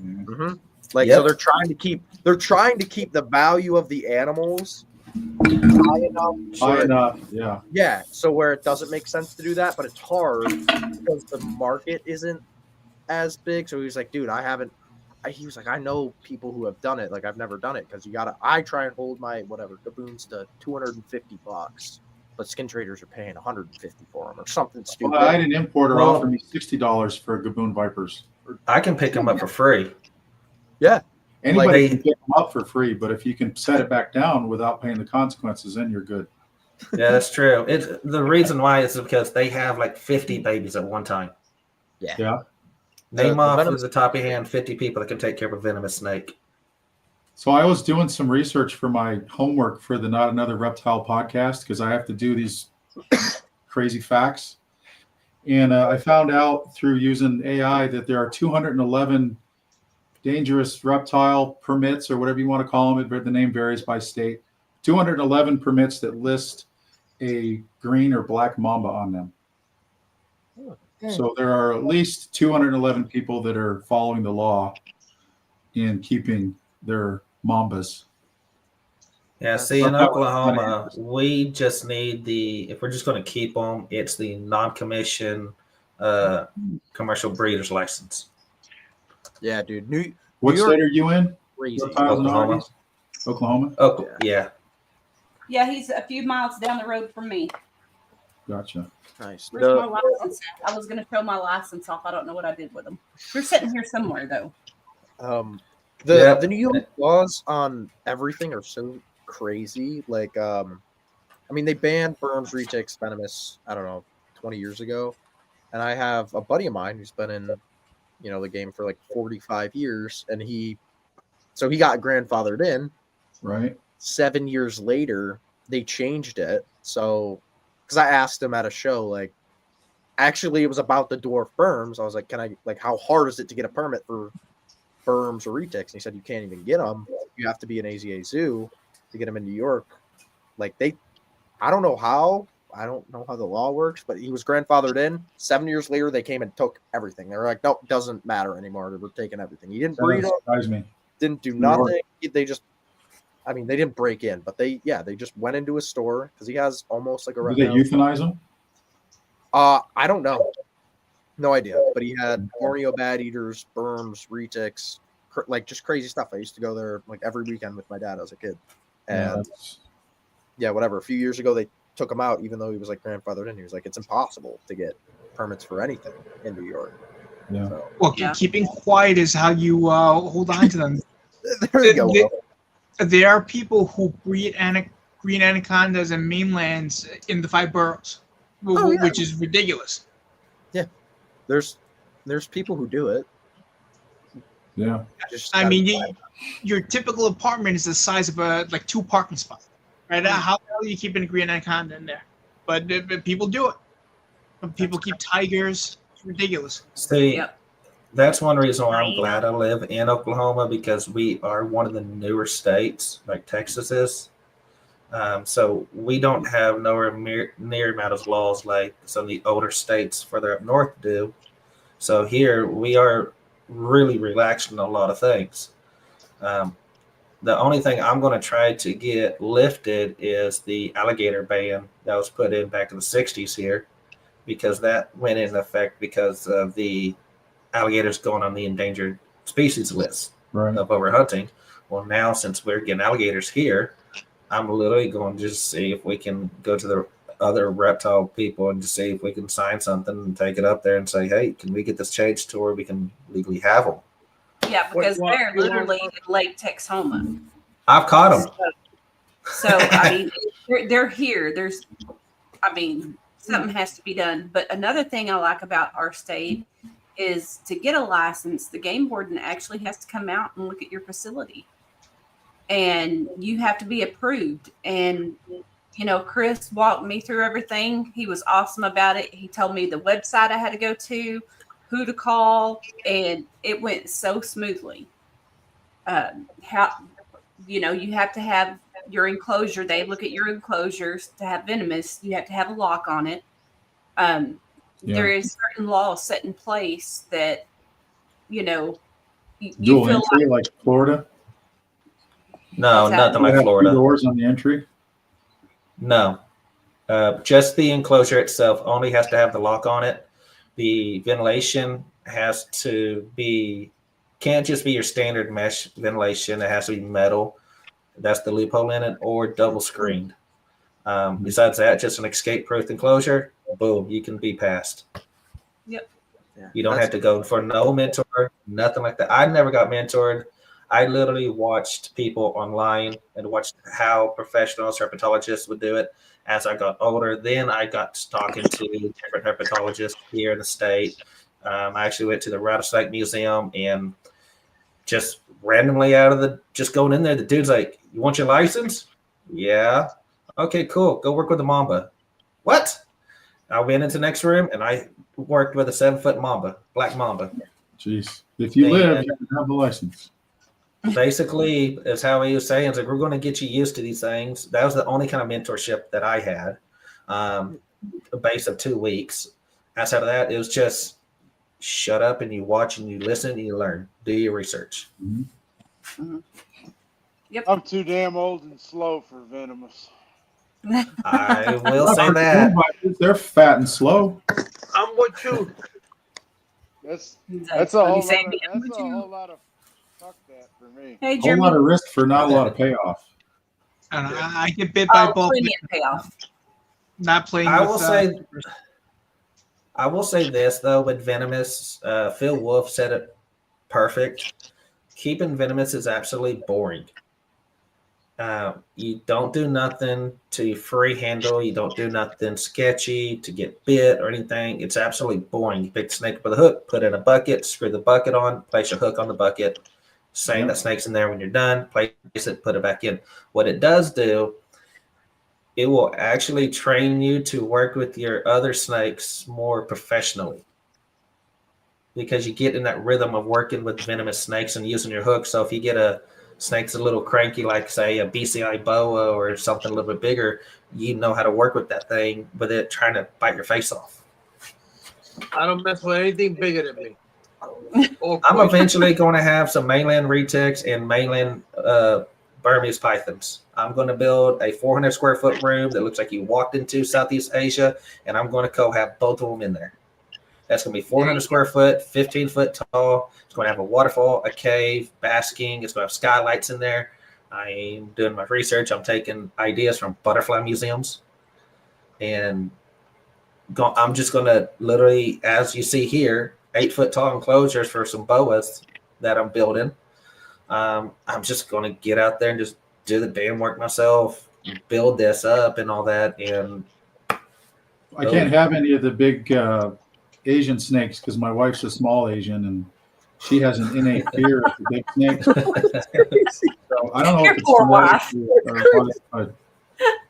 Mm-hmm. Like so, they're trying to keep the value of the animals high enough. Yeah. So where it doesn't make sense to do that, but it's hard because the market isn't as big. So he was like, dude, he was like, I know people who have done it. Like I've never done it because I try and hold my gaboons to $250, but skin traders are paying $150 for them or something stupid. Well, I had an importer offer me $60 for gaboon vipers. I can pick them up for free. Yeah. Anybody can pick them up for free, but if you can set it back down without paying the consequences, then you're good. Yeah, that's true. The reason why is because they have like 50 babies at one time. Yeah. Name off at the top of your hand 50 people that can take care of a venomous snake. So I was doing some research for my homework for the Not Another Reptile podcast because I have to do these crazy facts. And I found out through using AI that there are 211 dangerous reptile permits, or whatever you want to call them. The name varies by state. 211 permits that list a green or black mamba on them. So there are at least 211 people that are following the law in keeping their mambas. Yeah, see, in Oklahoma, we just need if we're just going to keep them, it's the non-commissioned commercial breeder's license. Yeah, dude. What state are you in? Oklahoma. Oklahoma? Yeah. Yeah, he's a few miles down the road from me. Gotcha. Nice. Where's my license? I was going to show my license off. I don't know what I did with them. We're sitting here somewhere, though. The New York laws on everything are so crazy. Like, they banned berms, retics, venomous, I don't know, 20 years ago. And I have a buddy of mine who's been in, the game for like 45 years. And he got grandfathered in. Right. 7 years later, they changed it. So, because I asked him at a show, like, actually, it was about the dwarf berms. I was like, how hard is it to get a permit for berms or retics? And he said, you can't even get them. You have to be an AZA zoo to get them in New York. Like, I don't know how. I don't know how the law works, but he was grandfathered in. 7 years later, they came and took everything. They were like, nope, doesn't matter anymore. We're taking everything. He didn't breed them. Surprise me. Didn't do New York. nothing. They just, I mean, they didn't break in, but they just went into a store because he has almost like a Did they euthanize him? I don't know. No idea. But he had Borneo bad eaters, berms, retics, like just crazy stuff. I used to go there like every weekend with my dad as a kid. And yeah, whatever. A few years ago, they took him out, even though he was like grandfathered in. He was like, it's impossible to get permits for anything in New York. Yeah. So, Well, keeping quiet is how you hold on to them. there you go. Will. There are people who breed green anacondas in mainlands in the 5 boroughs, which is ridiculous. Yeah, there's people who do it. Yeah. I mean, your typical apartment is the size of like 2 parking spots, right? How the hell are you keeping a green anaconda in there? But people do it. People keep tigers. It's ridiculous. See, that's one reason why I'm glad I live in Oklahoma, because we are one of the newer states, like Texas is. So we don't have nowhere near amount of laws like some of the older states further up north do. So here we are really relaxed in a lot of things. The only thing I'm going to try to get lifted is the alligator ban that was put in back in the 60s here, because that went into effect because of the alligators going on the endangered species list of overhunting. Well, now since we're getting alligators here, I'm literally going to just see if we can go to the other reptile people and just see if we can sign something and take it up there and say, hey, can we get this changed to where we can legally have them? Yeah, because they're literally in Lake Texoma. I've caught them. So I mean, they're here. Something has to be done. But another thing I like about our state is to get a license, the game warden actually has to come out and look at your facility. And you have to be approved. And, Chris walked me through everything. He was awesome about it. He told me the website I had to go to, who to call, and it went so smoothly. You have to have your enclosure. They look at your enclosures to have venomous. You have to have a lock on it. There is certain laws set in place that, you Dual feel entry like Florida? No, nothing like Florida. Doors on the entry? No. Just the enclosure itself only has to have the lock on it. The ventilation has to be, can't just be your standard mesh ventilation. It has to be metal. That's the loophole in it, or double screened. Besides that, just an escape-proof enclosure. Boom, you can be passed. Yep. Yeah, you don't have to go for no mentor, nothing like that. I never got mentored. I literally watched people online and watched how professionals, herpetologists would do it. As I got older, then I got talking to different herpetologists here in the state. I actually went to the Rattlesnake Museum, and just randomly just going in there, the dude's like, you want your license? Yeah. Okay, cool. Go work with the mamba. What? I went into the next room, and I worked with a 7-foot mamba, black mamba. Jeez. If you live, you can have the license. Basically, is how he was saying, is like, we're going to get you used to these things. That was the only kind of mentorship that I had, a base of 2 weeks. Outside of that, it was just shut up and you watch and you listen and you learn. Do your research. Mm-hmm. Mm-hmm. Yep. I'm too damn old and slow for venomous. I will say that. They're fat and slow. I'm with you. That's a whole lot of fuck that for me. Hey, A whole Jeremy. lot of risk for not a lot of payoff. I get bit by both. Plenty of payoff. Not playing. I will say this though, with venomous, Phil Wolf said it perfect. Keeping venomous is absolutely boring. You don't do nothing to free handle. You don't do nothing sketchy to get bit or anything. It's absolutely boring. You pick the snake up with a hook, put it in a bucket, screw the bucket on, place your hook on the bucket, saying that snake's in there when you're done, place it, put it back in. What it does do, it will actually train you to work with your other snakes more professionally, because you get in that rhythm of working with venomous snakes and using your hook. So if you get a snake's a little cranky, like say a BCI boa or something a little bit bigger, you know how to work with that thing with it trying to bite your face off. I don't mess with anything bigger than me. I'm eventually going to have some mainland retics and mainland Burmese pythons. I'm going to build a 400 square foot room that looks like you walked into Southeast Asia, and I'm going to have both of them in there. That's going to be 400 square foot, 15 foot tall. It's going to have a waterfall, a cave, basking. It's going to have skylights in there. I'm doing my research. I'm taking ideas from butterfly museums. And I'm just going to literally, as you see here, 8 foot tall enclosures for some boas that I'm building. I'm just going to get out there and just do the damn work myself, build this up and all that. And I can't have any of the big Asian snakes because my wife's a small Asian and she has an innate fear of the big snakes. So I don't know if it's genetic or what,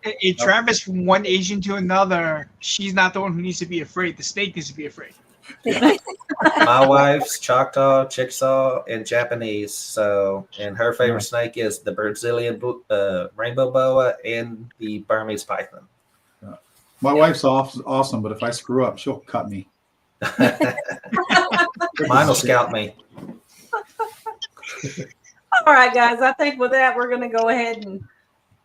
Hey, Travis, from one Asian to another, she's not the one who needs to be afraid. The snake needs to be afraid. my wife's Choctaw, Chickasaw, and Japanese. So, and her favorite snake is the Brazilian rainbow boa and the Burmese python. My wife's awesome, but if I screw up, she'll cut me. Mine will scout me. All right, guys. I think with that, we're going to go ahead and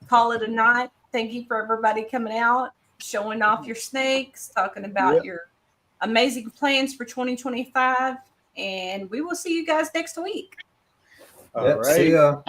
call it a night. Thank you for everybody coming out, showing off your snakes, talking about your amazing plans for 2025. And we will see you guys next week. All right. See ya.